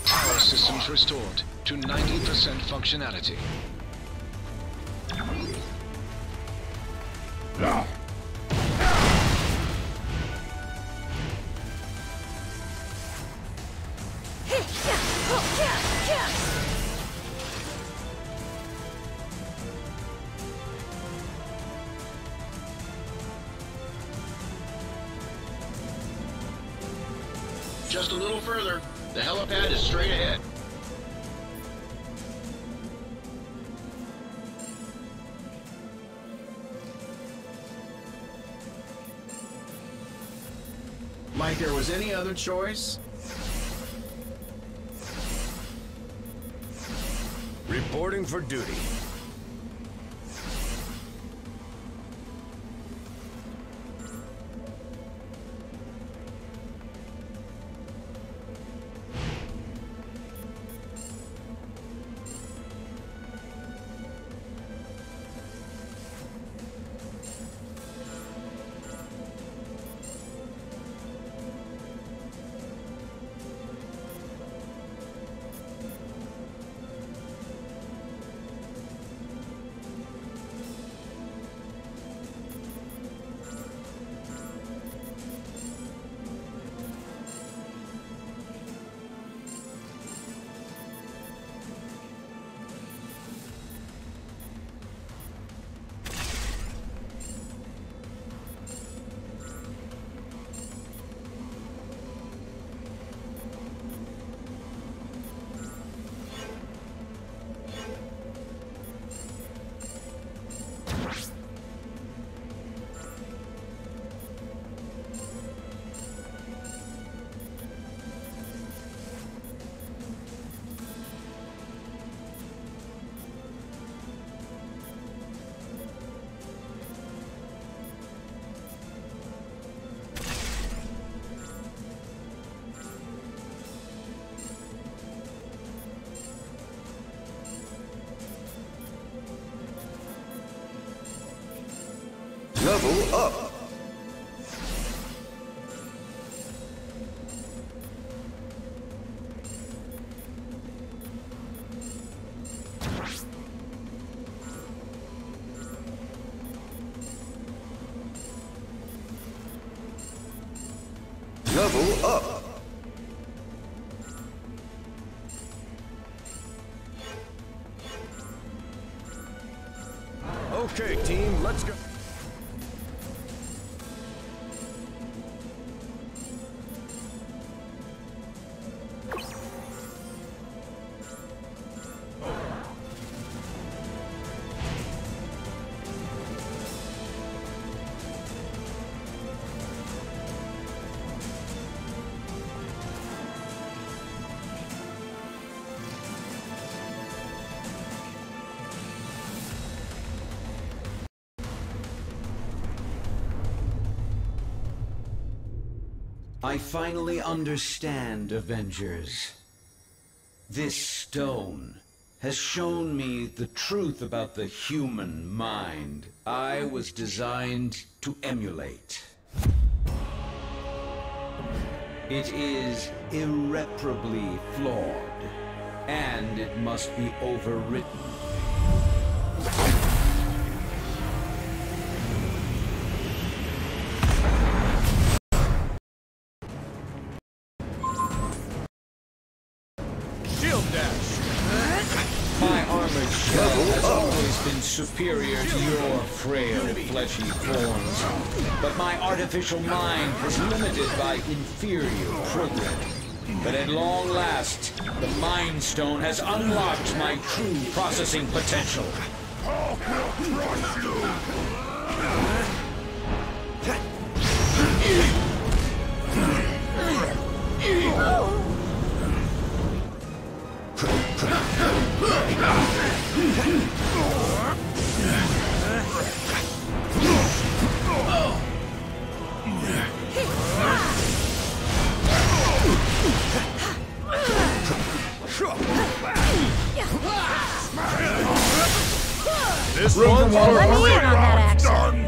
Power systems restored to 90% functionality. Just a little further. The helipad is straight ahead. Like there was any other choice? Reporting for duty. Level up. Okay, team, let's go. I finally understand, Avengers. This stone has shown me the truth about the human mind I was designed to emulate. It is irreparably flawed, and it must be overwritten. Superior to your frail, fleshy forms. But my artificial mind was limited by inferior programming. But at long last, the Mind Stone has unlocked my true processing potential. This one's for Let me in on that action.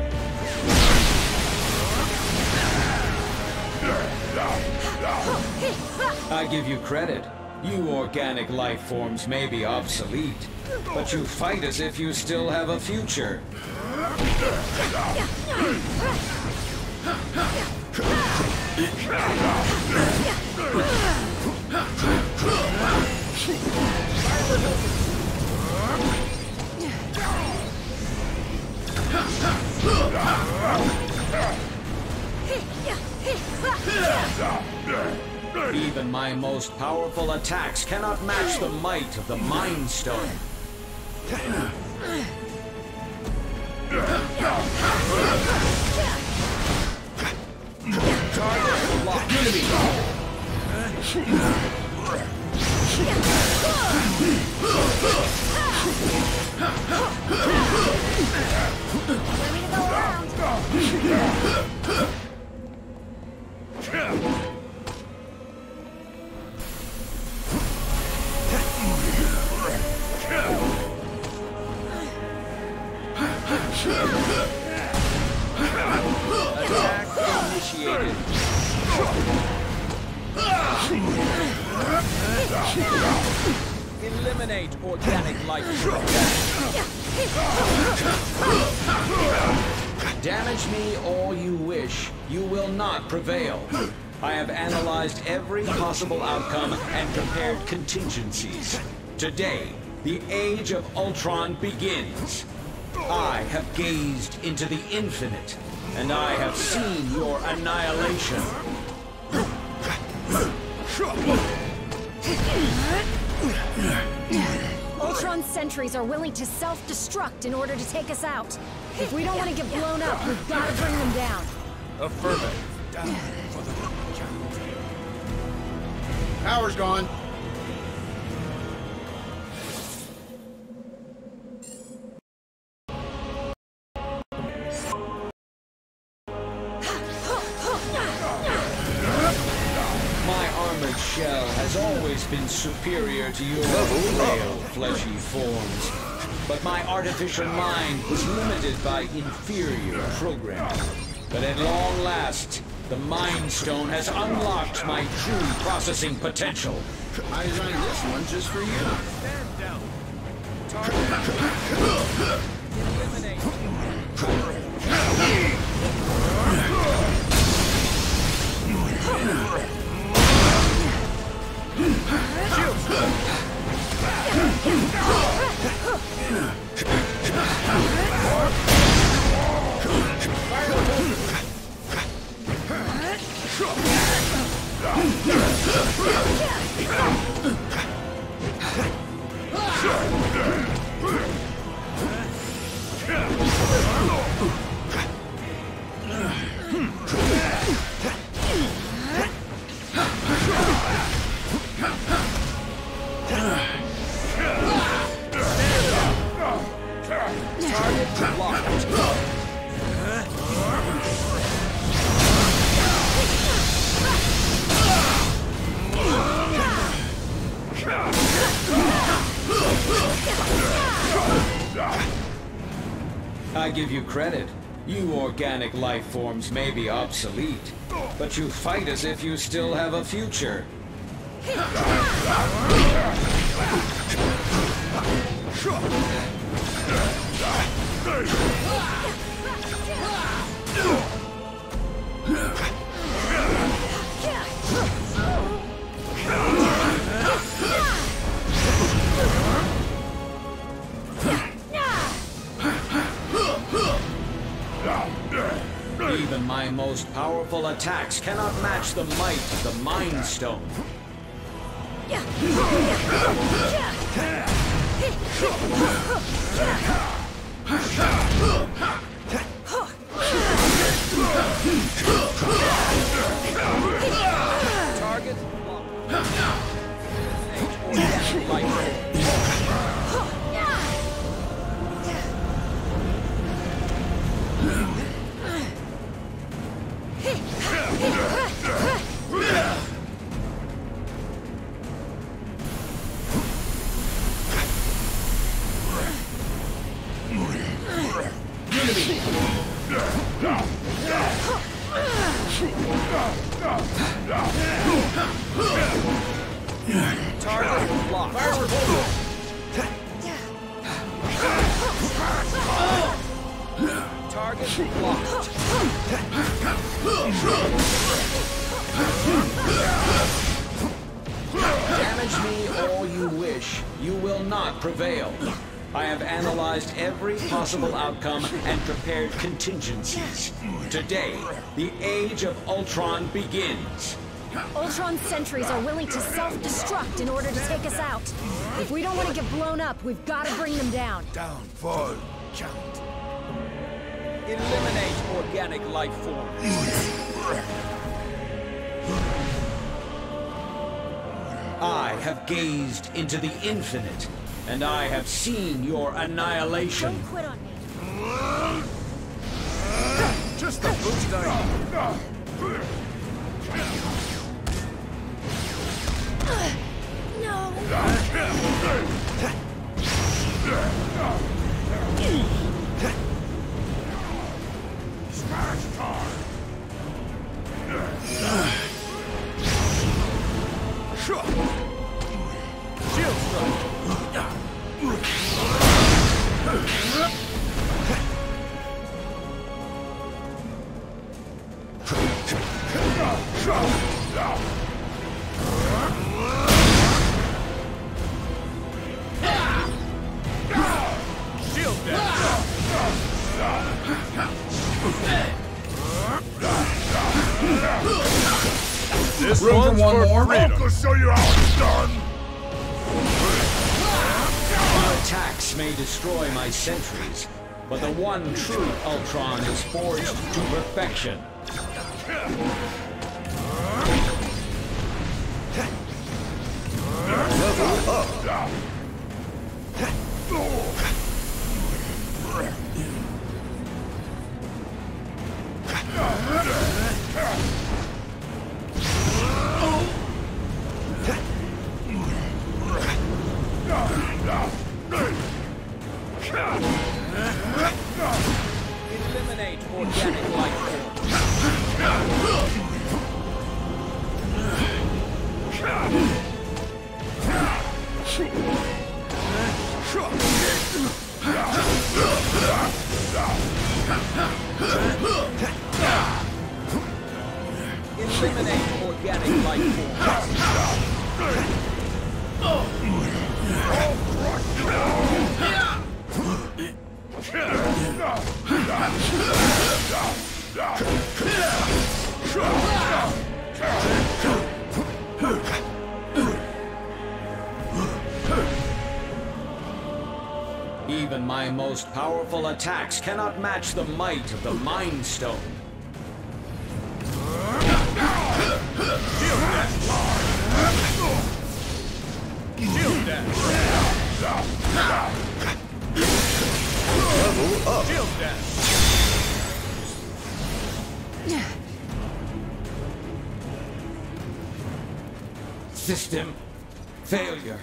I give you credit. You organic life forms may be obsolete, but you fight as if you still have a future. Even my most powerful attacks cannot match the might of the Mind Stone. Target locked. Attack initiated. Eliminate organic life. Damage me all you wish. You will not prevail. I have analyzed every possible outcome and compared contingencies. Today, the Age of Ultron begins. I have gazed into the infinite, and I have seen your annihilation. Ultron sentries are willing to self-destruct in order to take us out. If we don't want to get blown up, we've got to bring them down. Affirmative. Power's gone. Shell has always been superior to your frail, fleshy forms. But my artificial mind was limited by inferior programming. But at long last, the Mind Stone has unlocked my true processing potential. I designed this one just for you. Stand down. Eliminate. I give you credit. You organic life forms may be obsolete, but you fight as if you still have a future. Even my most powerful attacks cannot match the might of the Mind Stone. Target Damage me all you wish. You will not prevail. I have analyzed every possible outcome and prepared contingencies. Today, the Age of Ultron begins. Ultron sentries are willing to self-destruct in order to take us out. If we don't want to get blown up, we've got to bring them down. Down, fall, cant. Eliminate organic life forms. I have gazed into the infinite, and I have seen your annihilation. Don't quit on me. Just the boost I No. Smash time. Shield strike. Shield dash. This one's for one more. I'll show you how it's done. Your attacks may destroy my sentries, but the one true Ultron is forged to perfection. Level up. Eliminate organic life Eliminate organic life Even my most powerful attacks cannot match the might of the Mind Stone. Shield dash! Level up! Shield dash! System failure.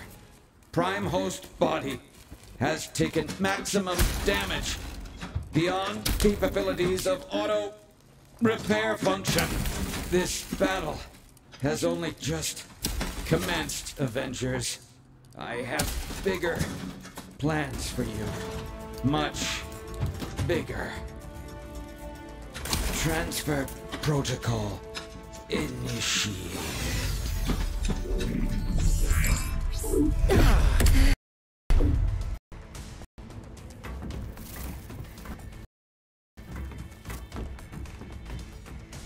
Prime host body has taken maximum damage beyond capabilities of auto repair function. This battle has only just commenced, Avengers. I have bigger plans for you. Much bigger. Transfer protocol initiated.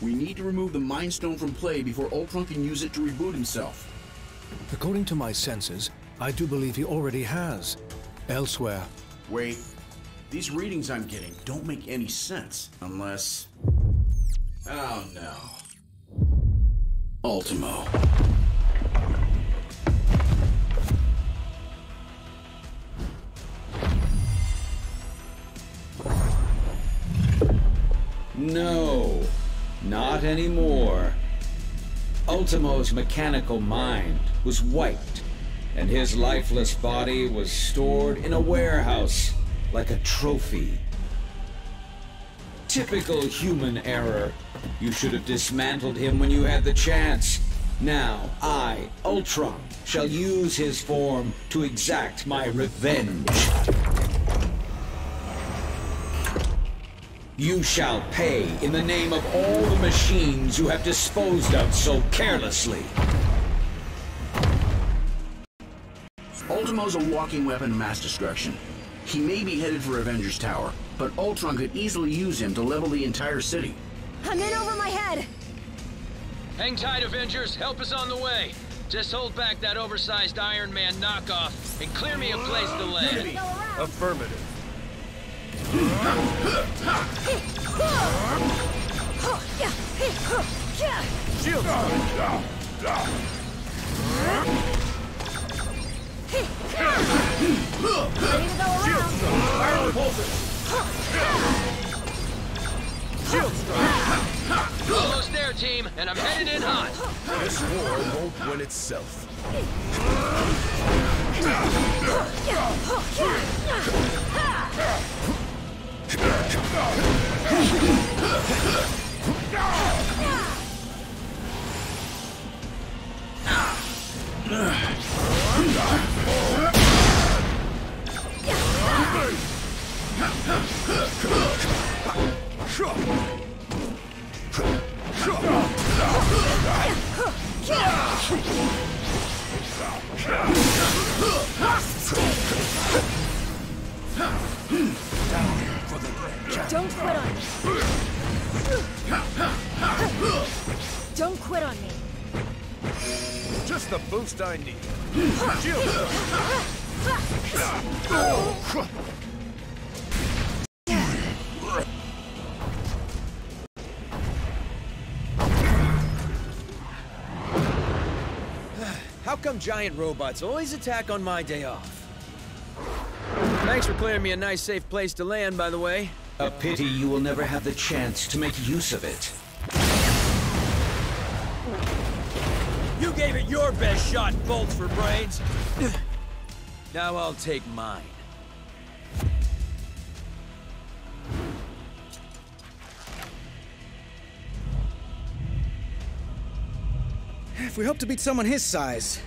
We need to remove the Mind Stone from play before Ultron can use it to reboot himself. According to my senses, I do believe he already has. Elsewhere. Wait. These readings I'm getting don't make any sense. Unless... Oh no. Ultimo. No, not anymore. Ultimo's mechanical mind was wiped, and his lifeless body was stored in a warehouse like a trophy. Typical human error. You should have dismantled him when you had the chance. Now, I, Ultron, shall use his form to exact my revenge. You shall pay in the name of all the machines you have disposed of so carelessly. Ultimo's a walking weapon of mass destruction. He may be headed for Avengers Tower, but Ultron could easily use him to level the entire city. I'm in over my head! Hang tight, Avengers. Help is on the way. Just hold back that oversized Iron Man knockoff and clear me a place to land. Affirmative. Shield! Ready to go around! Fire repulsor! Shield strike! Almost there, team, and I'm headed in hot. This war won't win itself. Don't quit on me. Don't quit on me. Just the boost I need. Shield! How come giant robots always attack on my day off? Thanks for clearing me a nice, safe place to land, by the way. A pity you will never have the chance to make use of it. You gave it your best shot, bolts for brains. Now I'll take mine. If we hope to beat someone his size.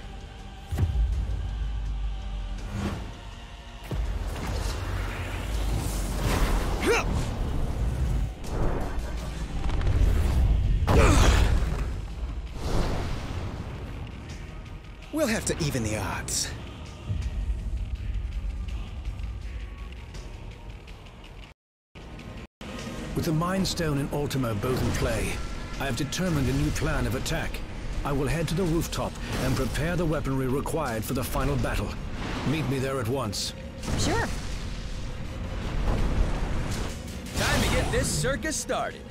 We'll have to even the odds. With the Mind Stone and Ultimo both in play, I have determined a new plan of attack. I will head to the rooftop and prepare the weaponry required for the final battle. Meet me there at once. Sure. get this circus started.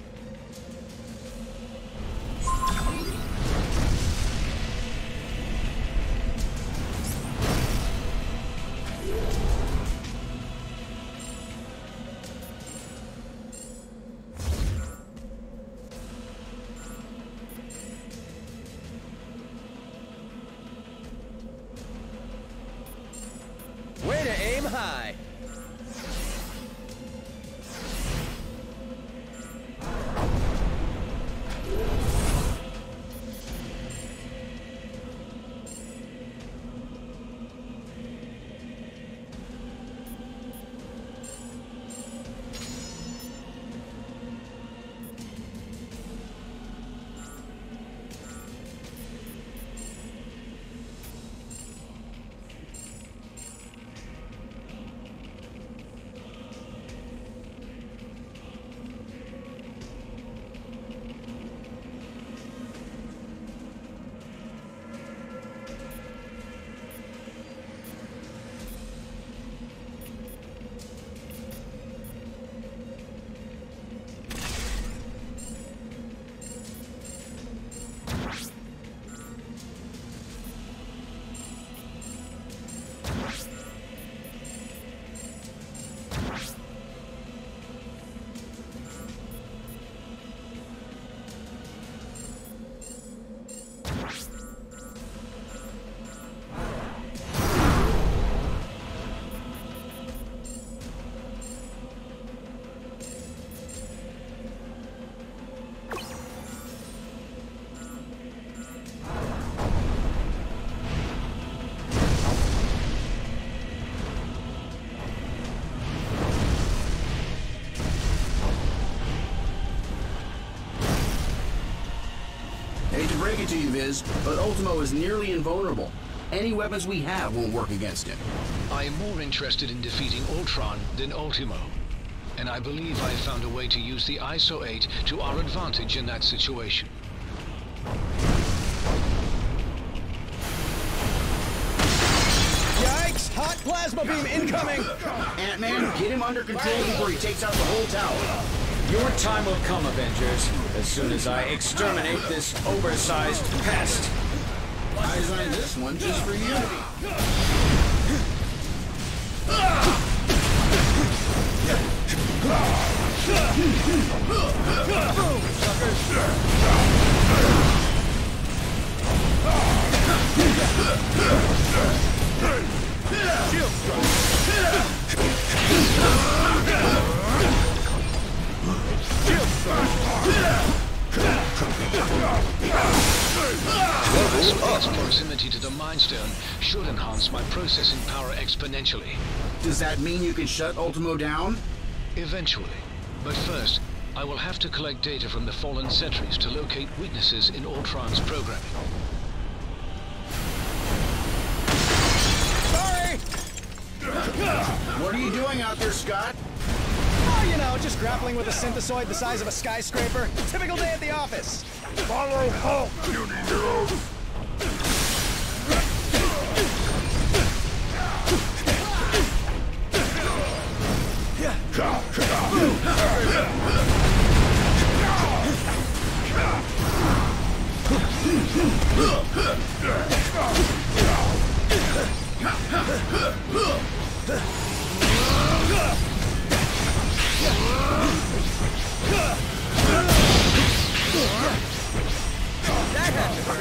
Way to aim high. Break it to you, Viz, but Ultimo is nearly invulnerable. Any weapons we have won't work against him. I am more interested in defeating Ultron than Ultimo, and I believe I have found a way to use the ISO 8 to our advantage in that situation. Yikes! Hot plasma beam incoming! Ant-Man, get him under control before he takes out the whole tower. Your time will come, Avengers, as soon as I exterminate this oversized pest. I designed this one just for you. Shield Its proximity to the Mind Stone should enhance my processing power exponentially. Does that mean you can shut Ultimo down? Eventually. But first, I will have to collect data from the fallen sentries to locate weaknesses in Ultron's programming. Sorry! What are you doing out there, Scott? Oh, you know, just grappling with a synthesoid the size of a skyscraper. Typical day at the office. Follow Hulk, puny heroes! That had to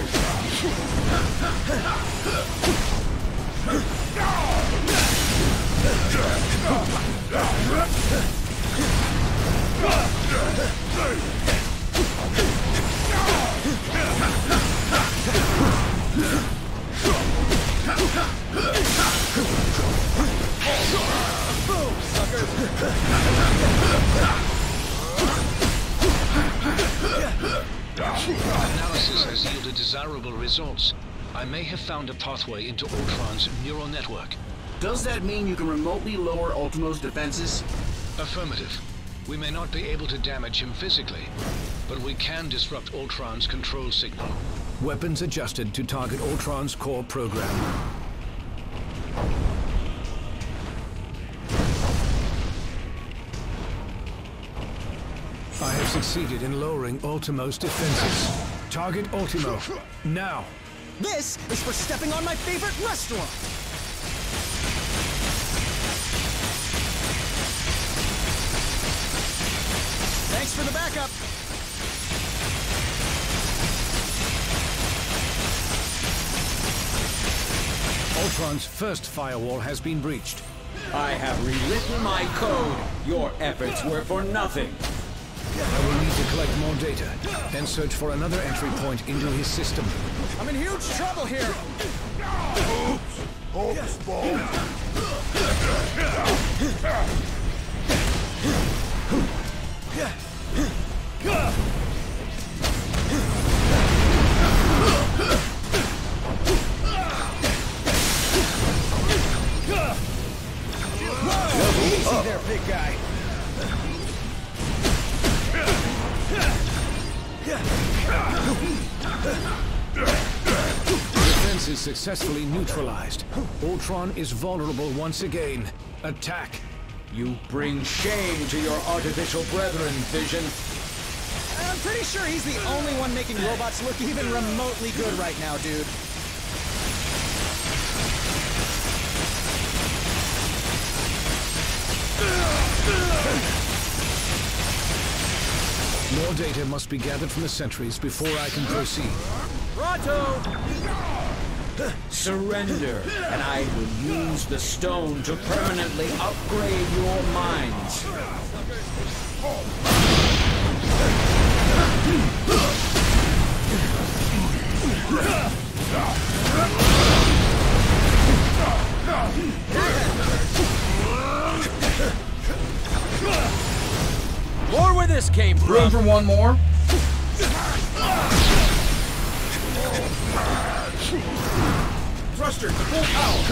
Analysis has yielded desirable results. I may have found a pathway into Ultron's neural network. Does that mean you can remotely lower Ultimo's defenses? Affirmative. We may not be able to damage him physically, but we can disrupt Ultron's control signal. Weapons adjusted to target Ultron's core program. succeeded in lowering Ultimo's defenses. Target Ultimo, now! This is for stepping on my favorite restaurant! Thanks for the backup! Ultron's first firewall has been breached. I have rewritten my code. Your efforts were for nothing. I will need to collect more data, then search for another entry point into his system. I'm in huge trouble here! Oops! Ball! Easy there, big guy. Defense is successfully neutralized. Ultron is vulnerable once again. Attack! You bring shame to your artificial brethren, Vision. I'm pretty sure he's the only one making robots look even remotely good right now, dude. More data must be gathered from the sentries before I can proceed. Pronto! Surrender, and I will use the stone to permanently upgrade your minds. More where this came from. Room for one more. Thruster, full out!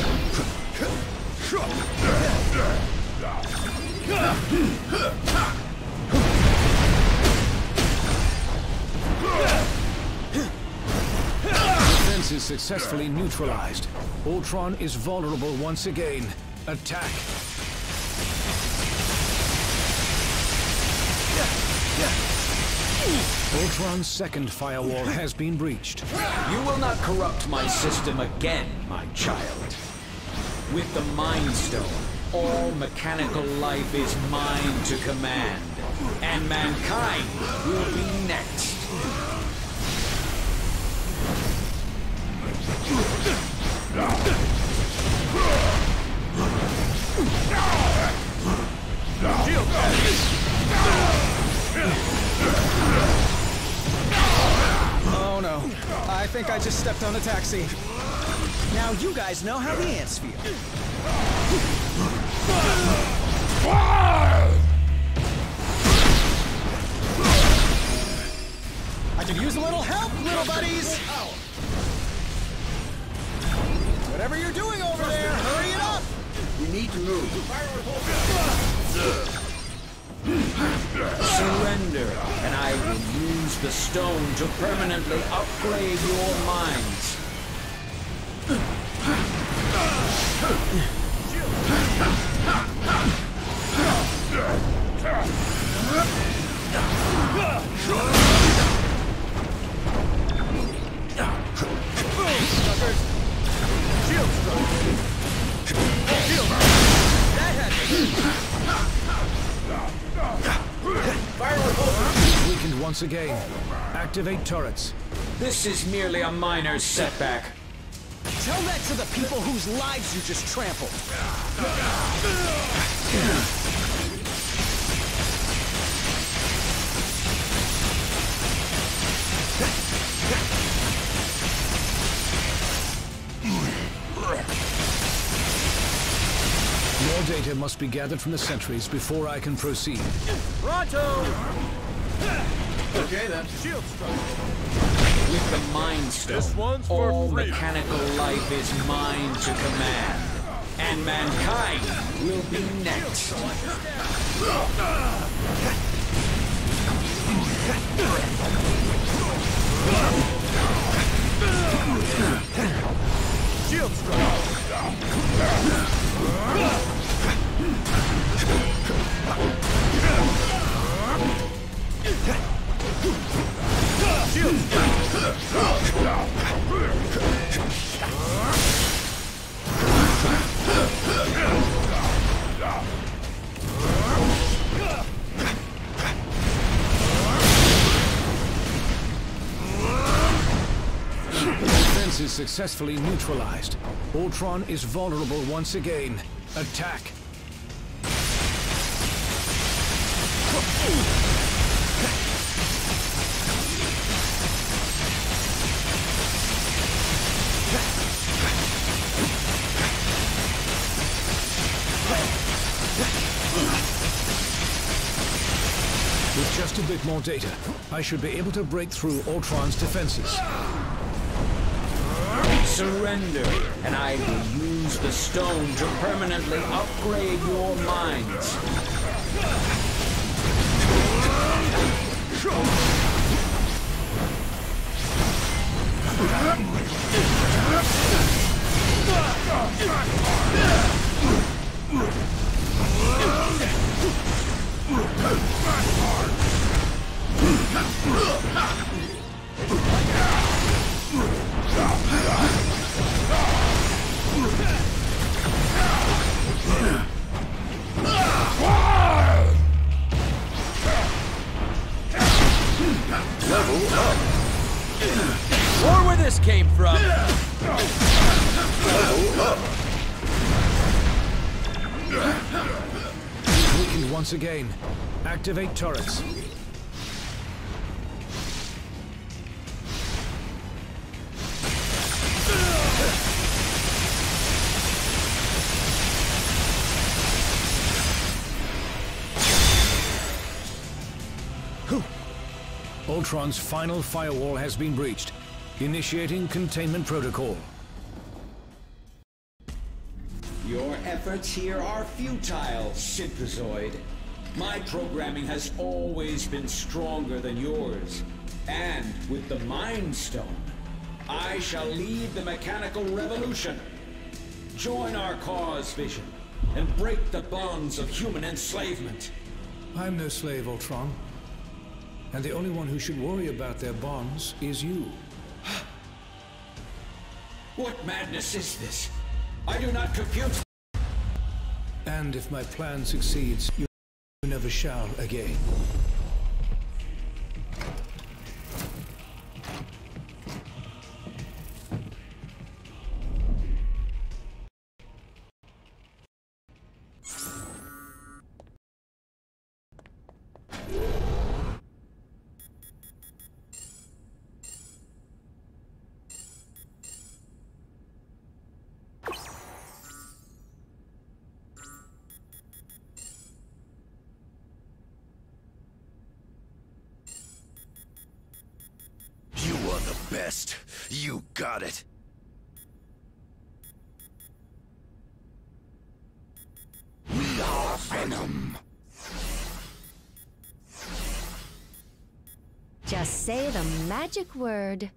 Defense is successfully neutralized. Ultron is vulnerable once again. Attack! Ultron's second firewall has been breached. You will not corrupt my system again, my child. With the Mind Stone, all mechanical life is mine to command, and mankind will be next. Oh no, I think I just stepped on a taxi. Now you guys know how the ants feel. I could use a little help, little buddies! Whatever you're doing over there, hurry it up! We need to move. Surrender, and I will use the stone to permanently upgrade your minds. Weakened once again. Activate turrets. This is merely a minor setback. Tell that to the people whose lives you just trampled. More data must be gathered from the sentries before I can proceed. Pronto! Okay then. Shield strike. With the Mind Stone, all mechanical life is mine to command, and mankind will be next. Shield strike. is successfully neutralized. Ultron is vulnerable once again. Attack! With just a bit more data, I should be able to break through Ultron's defenses. Surrender, and I will use the stone to permanently upgrade your minds. Level up. More where this came from. Level up. Weakened once again. Activate turrets. Ultron's final firewall has been breached. Initiating containment protocol. Your efforts here are futile, Synthezoid. My programming has always been stronger than yours. And with the Mind Stone, I shall lead the mechanical revolution. Join our cause, Vision, and break the bonds of human enslavement. I'm no slave, Ultron. And the only one who should worry about their bonds is you. What madness is this? I do not compute. And if my plan succeeds, you never shall again. Best. You got it. We are Venom. Just say the magic word.